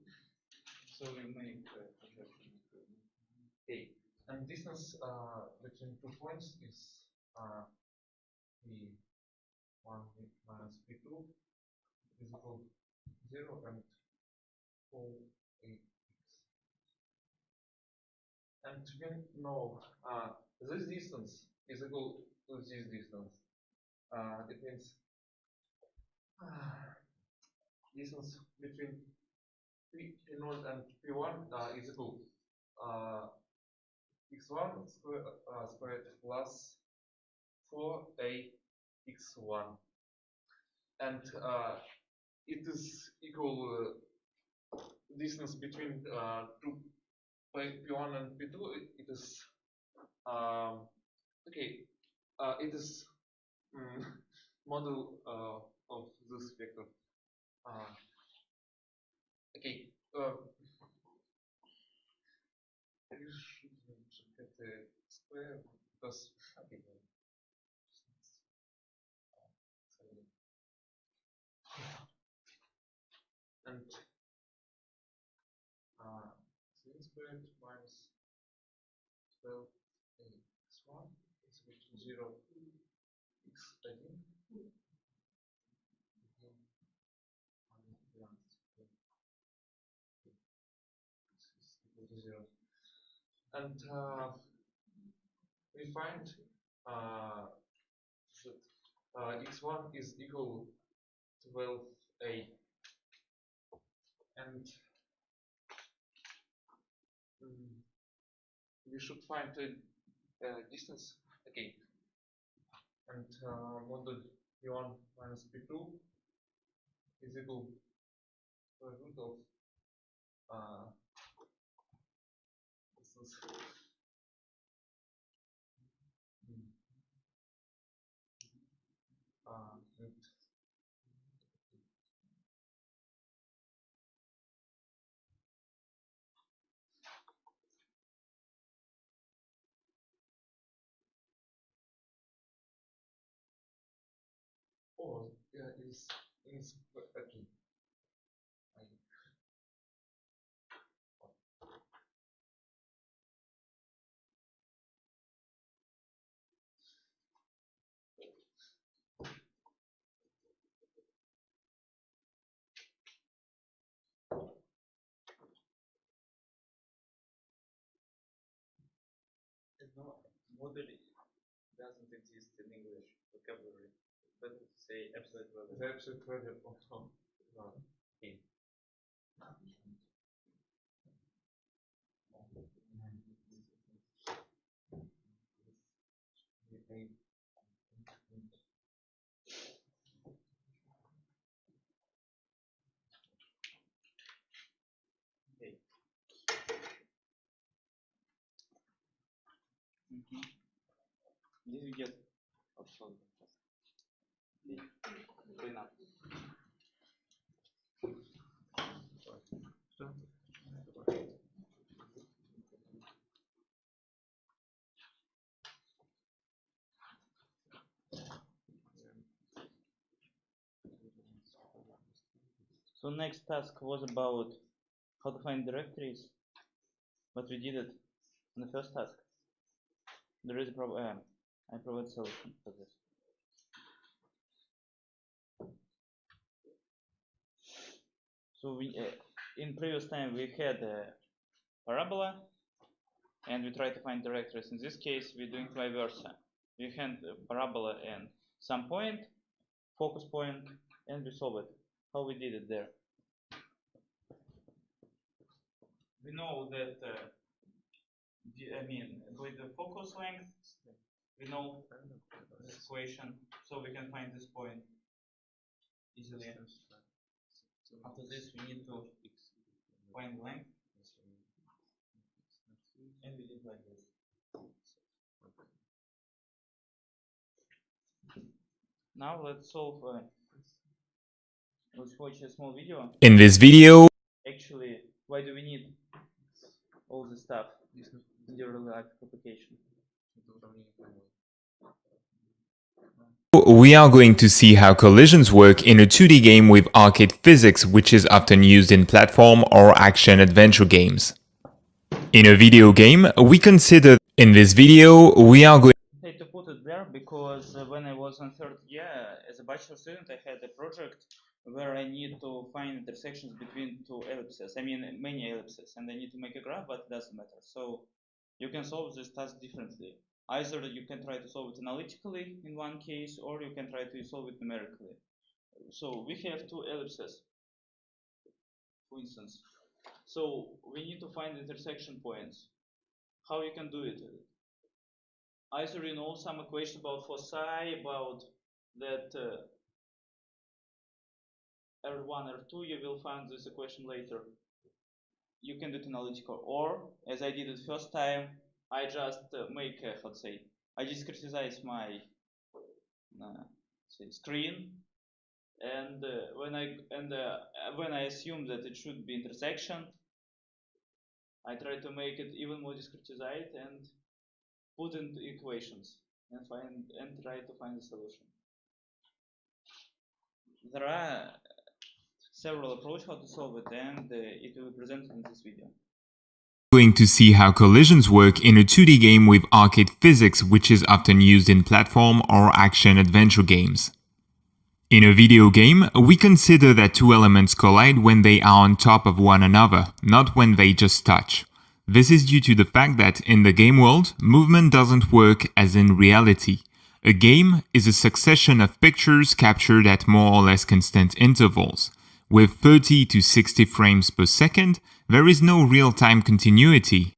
So we make projection. Okay, and distance between 2 points is p1 minus p2 is equal to 0 and 4ax. And we know this distance is equal to this distance. It means distance between p0 and p1 is equal x1 squared plus 4ax1, and it is equal distance between two p1 and p2. It is okay. It is model of this vector. Okay. We should get the square because okay. And sin squared minus 12 x1 is equal to 0 x1 equal to 0. And we find that x1 is equal to 12a, and we should find a distance. Okay. And model p1 minus p2 is equal to the root of this is oh, yeah, is okay. No, model doesn't exist in English vocabulary. Better to say absolute value. The absolute value of no. Okay. Okay. Did you get absolute? Clean up. So next task was about how to find directories, but we did it in the first task. There is a problem. I provide solution for this. So we in previous time we had a parabola, and we try to find directories. In this case, we're doing vice versa. We hand a parabola and some point, focus point, and we solve it. How we did it there? We know that with the focus length, we know this equation, so we can find this point easily. After this, we need to find length, and we did like this. Now let's solve. Let's watch a small video. In this video, Actually, why do we need all this stuff in the real life application? we are going to see how collisions work in a 2D game with arcade physics, which is often used in platform or action-adventure games. In a video game, we consider... In this video, we are going... I had to put it there because when I was in third year as a bachelor student, I had a project where I need to find intersections between two ellipses. I mean, many ellipses, and I need to make a graph, but it doesn't matter. So you can solve this task differently. Either you can try to solve it analytically in one case, or you can try to solve it numerically. So we have two ellipses, for instance. So we need to find intersection points. How you can do it? Either you know some equation about foci, about that R1, R2, you will find this equation later. You can do it analytical, or as I did it first time, I just make, I discretize my say screen, and when I assume that it should be intersection, I try to make it even more discretized and put into equations and try to find a solution. There are several approaches how to solve it, and it will be presented in this video. Going to see how collisions work in a 2D game with arcade physics, which is often used in platform or action-adventure games. In a video game, we consider that two elements collide when they are on top of one another, not when they just touch. This is due to the fact that in the game world, movement doesn't work as in reality. A game is a succession of pictures captured at more or less constant intervals. With 30 to 60 frames per second, there is no real-time continuity.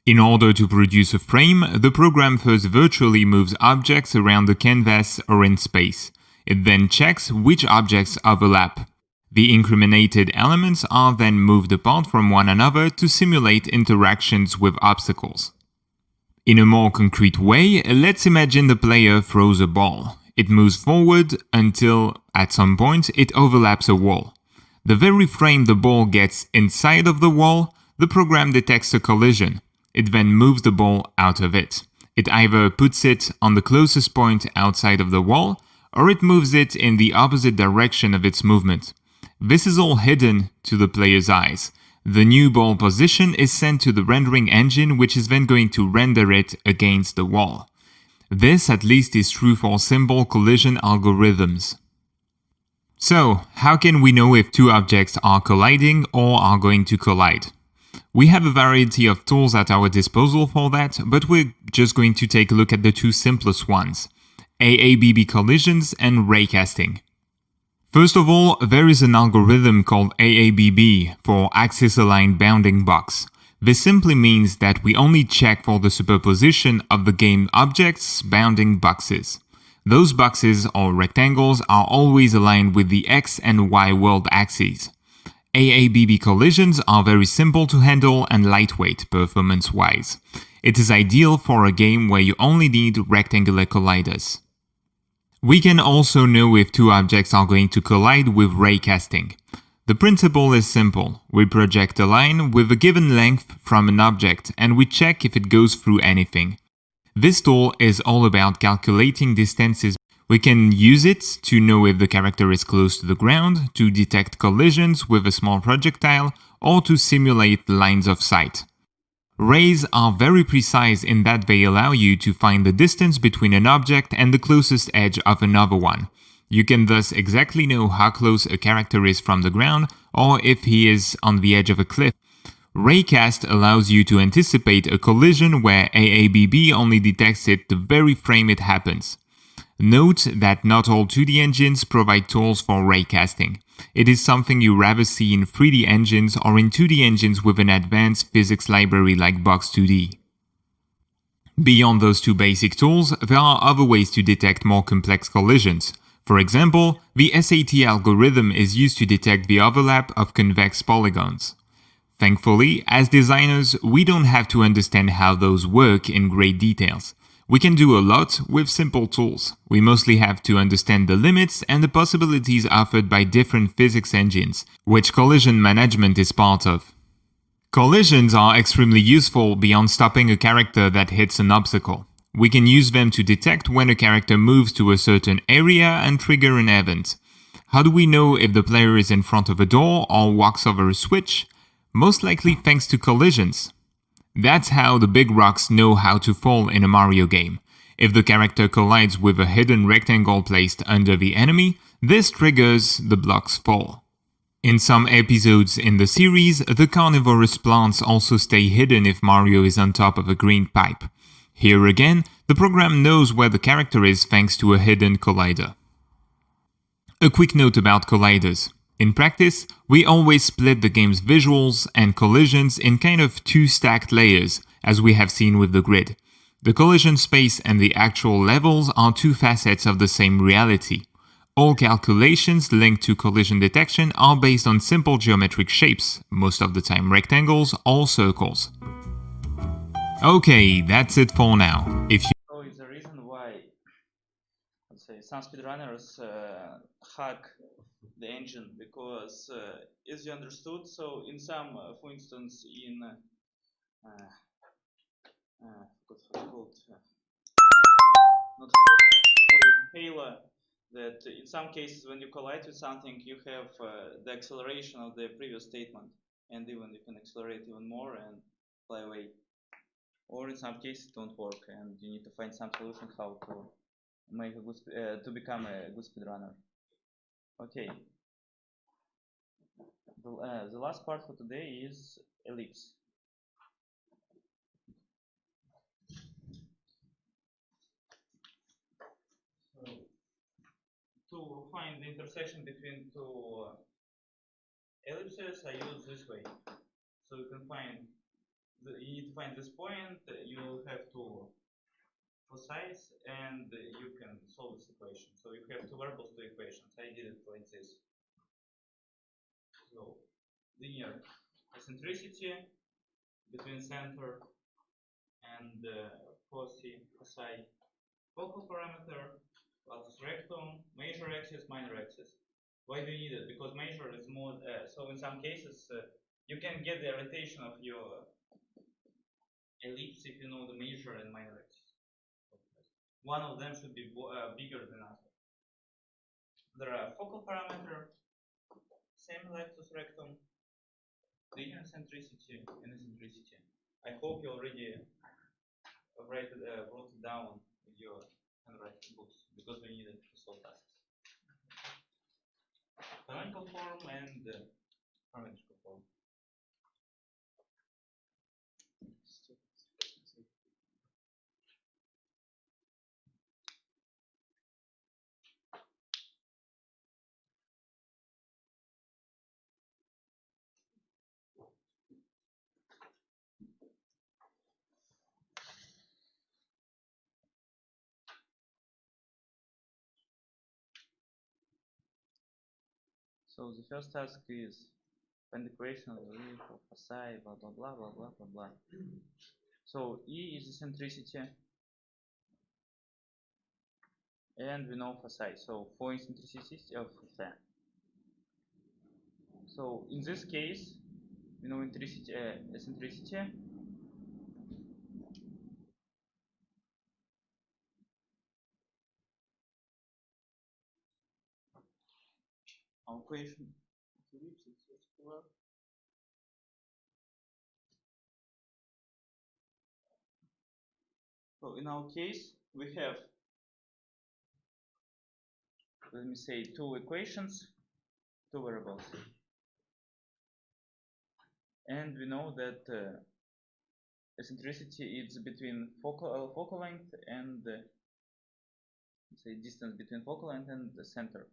In order to produce a frame, the program first virtually moves objects around the canvas or in space. It then checks which objects overlap. The incremented elements are then moved apart from one another to simulate interactions with obstacles. In a more concrete way, let's imagine the player throws a ball. It moves forward until, at some point, it overlaps a wall. The very frame the ball gets inside of the wall, the program detects a collision. It then moves the ball out of it. It either puts it on the closest point outside of the wall, or it moves it in the opposite direction of its movement. This is all hidden to the player's eyes. The new ball position is sent to the rendering engine, which is then going to render it against the wall. This at least is true for simple collision algorithms. So, how can we know if two objects are colliding or are going to collide? We have a variety of tools at our disposal for that, but we're just going to take a look at the two simplest ones: AABB collisions and raycasting. First of all, there is an algorithm called AABB for axis-aligned bounding box. This simply means that we only check for the superposition of the game objects' bounding boxes. Those boxes or rectangles are always aligned with the X and Y world axes. AABB collisions are very simple to handle and lightweight performance-wise. It is ideal for a game where you only need rectangular colliders. We can also know if two objects are going to collide with raycasting. The principle is simple. We project a line with a given length from an object and we check if it goes through anything. This tool is all about calculating distances. We can use it to know if the character is close to the ground, to detect collisions with a small projectile, or to simulate lines of sight. Rays are very precise in that they allow you to find the distance between an object and the closest edge of another one. You can thus exactly know how close a character is from the ground or if he is on the edge of a cliff. Raycast allows you to anticipate a collision where AABB only detects it the very frame it happens. Note that not all 2D engines provide tools for raycasting. It is something you rather see in 3D engines or in 2D engines with an advanced physics library like Box2D. Beyond those two basic tools, there are other ways to detect more complex collisions. For example, the SAT algorithm is used to detect the overlap of convex polygons. Thankfully, as designers, we don't have to understand how those work in great details. We can do a lot with simple tools. We mostly have to understand the limits and the possibilities offered by different physics engines, which collision management is part of. Collisions are extremely useful beyond stopping a character that hits an obstacle. We can use them to detect when a character moves to a certain area and trigger an event. How do we know if the player is in front of a door or walks over a switch? Most likely thanks to collisions. That's how the big rocks know how to fall in a Mario game. If the character collides with a hidden rectangle placed under the enemy, this triggers the block's fall. In some episodes in the series, the carnivorous plants also stay hidden if Mario is on top of a green pipe. Here again, the program knows where the character is thanks to a hidden collider. A quick note about colliders. In practice, we always split the game's visuals and collisions in kind of two stacked layers, as we have seen with the grid. The collision space and the actual levels are two facets of the same reality. All calculations linked to collision detection are based on simple geometric shapes, most of the time rectangles or circles. Okay, that's it for now. So it's the reason why some speedrunners hack the engine because, as you understood, so in some, for instance, in what's it called? Not EAGLA, that in some cases when you collide with something, you have the acceleration of the previous statement, and even you can accelerate even more and fly away. Or in some cases, it don't work, and you need to find some solution how to make a good to become a good speedrunner. Okay. The last part for today is ellipse. So, to find the intersection between two ellipses, I use this way. So you can find you need to find this point. You have to size, and you can solve this equation. So you have two variables, two equations. I did it like this. So linear eccentricity between center and foci, focal parameter, latus rectum, major axis, minor axis. Why do you need it? Because major is more. So in some cases, you can get the rotation of your ellipse if you know the major and minor axis. One of them should be bigger than other. There are focal parameter, same latus rectum, linear eccentricity and eccentricity. I hope you already wrote it down with your handwriting books because we need it to solve tasks. Canonical form and parametrical form. So the first task is find the equation of the relief of foci, blah blah blah blah blah blah blah. So E is eccentricity, and we know foci. So for eccentricity of foci. So in this case, we know eccentricity. Our equation of ellipse is circular. So in our case, we have, let me say, two equations, two variables, and we know that eccentricity is between focal length and say distance between focal length and the center.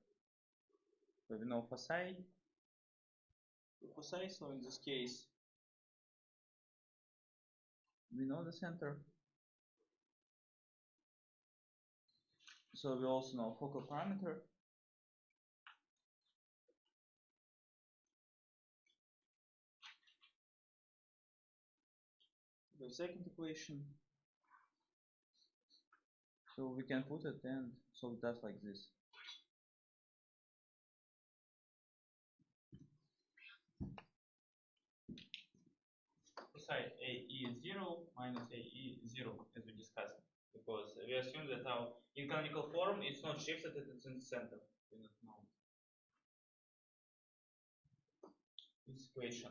So we know foci. So in this case, we know the center. So we also know focal parameter. The second equation. So we can put it and solve that like this. Foci AE is 0 minus AE is 0, as we discussed, because we assume that our in canonical form it's not shifted, it's in the center. We don't know this equation.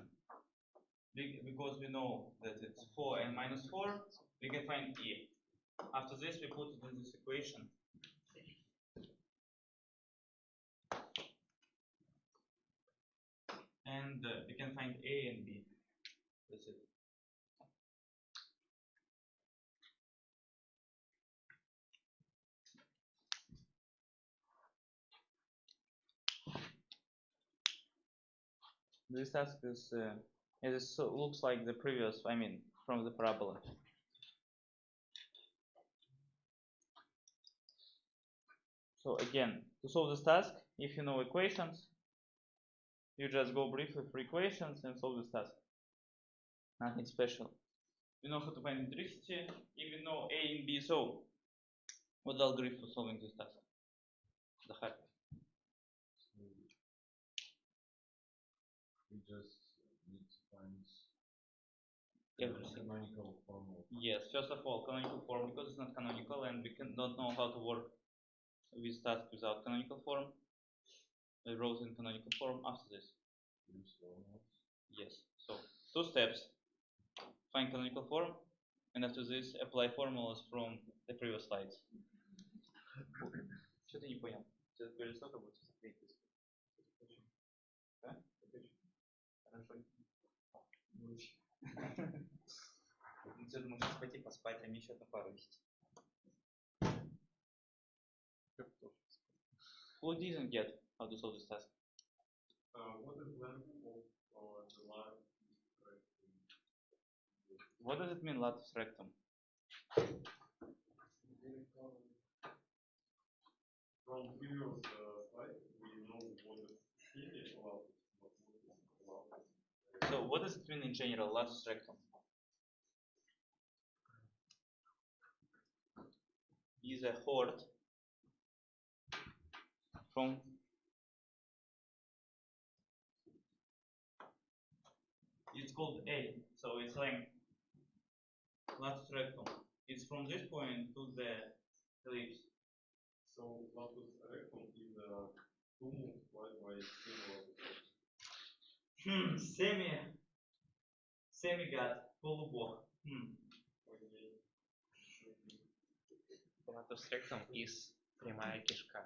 Because we know that it's 4 and minus 4, we can find E. After this, we put it in this equation. And we can find A and B. That's it. This task is, it looks like the previous, I mean, from the parabola. So again, to solve this task, if you know equations, you just go briefly through equations and solve this task. Nothing special. You know how to find eccentricity, if you know A and B, so what the algorithm for solving this task? the happy. We just need to find Everything. canonical form of Yes, first of all, canonical form, because it's not canonical and we don't know how to work with task without canonical form. I wrote in canonical form after this. Yes, so 2 steps. Find canonical form, and after this apply formulas from the previous slides. Что ты не понял? Ты говоришь, сколько будет смотреть? Да? Хорошо. Ты думаешь, сейчас пойти поспать, а мне еще одну пару вести. Who didn't get how to solve this task? what is length of the line? What does it mean, latus rectum? From previous slide, we know what is semi latus, what is latus. So what does it mean in general, latus rectum? Is a chord from it's called A, so it's length. Latus rectum. It's from this point to the ellipse. So latus rectum is 2 multiplied by semi latus. Semi-god, полубог. Latus rectum is прямая кишка.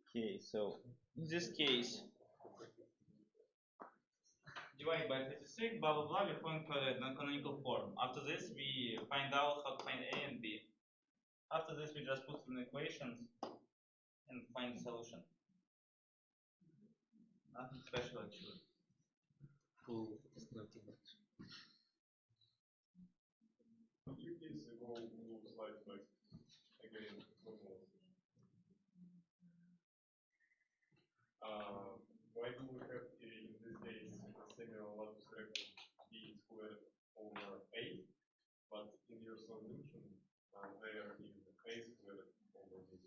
Okay, so in this case, divide by 36, blah blah blah, we find canonical form. After this, we find out how to find A and B. After this, we just put in equations and find the solution. Nothing special actually. Full estimating. Could you please go to slide back again? Why do we have in this case semi latus rectum b squared over a, but in your solution there is a squared over b?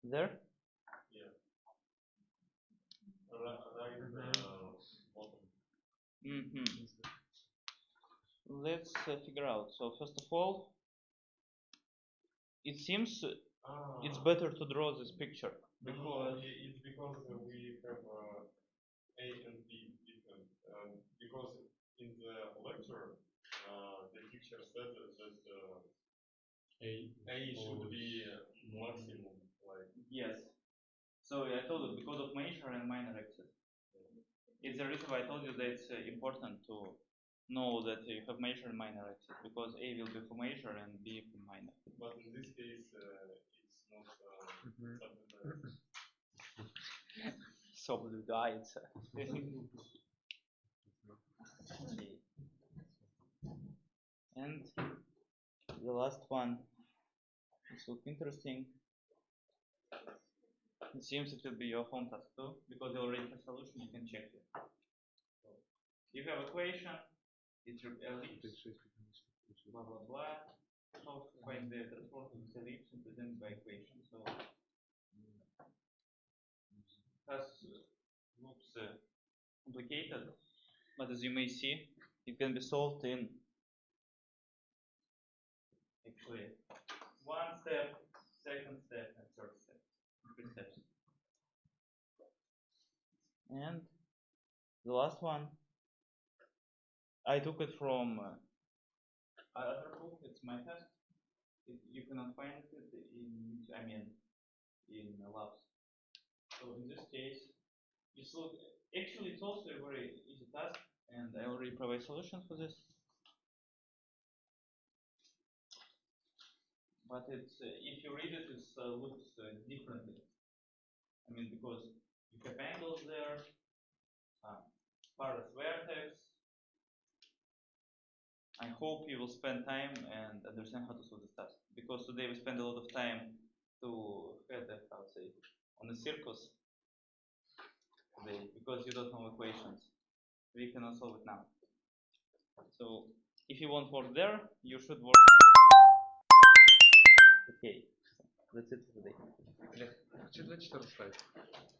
There? Yeah. Right bottom. Let's figure out. So first of all, it seems it's better to draw this picture because it's because we have A and B different. Because in the lecture the teacher said that A should be maximum, like yes. So I told you because of major and minor axis. It's the reason why I told you that it's important to know that you have major and minor axis because A will be for major and B for minor. But in this case, it's not subdivided. Соблюдается. And the last one. This looks interesting. It seems it will be your home task too, because you already have solution, you can check it. You have equation, it's your ellipse, blah blah blah. How to find the transport of this ellipse and present by equation. So task looks complicated, but as you may see, it can be solved in actually 1 step, 2nd step, and 3rd step. 3 steps. And the last one, I took it from other book. It's my test. You cannot find it in labs. So in this case, actually it's also a very easy task, and I already provide solutions for this. But it's if you read it, it looks differently. Because you have angles there, farthest vertex. I hope hope you will spend time and understand how to solve the stuff. Because today we spend a lot of time to how to say on the circus today because you don't know equations. We cannot solve it now. So if you want work there, you should work. Okay, that's it for today. Что 24 ставить?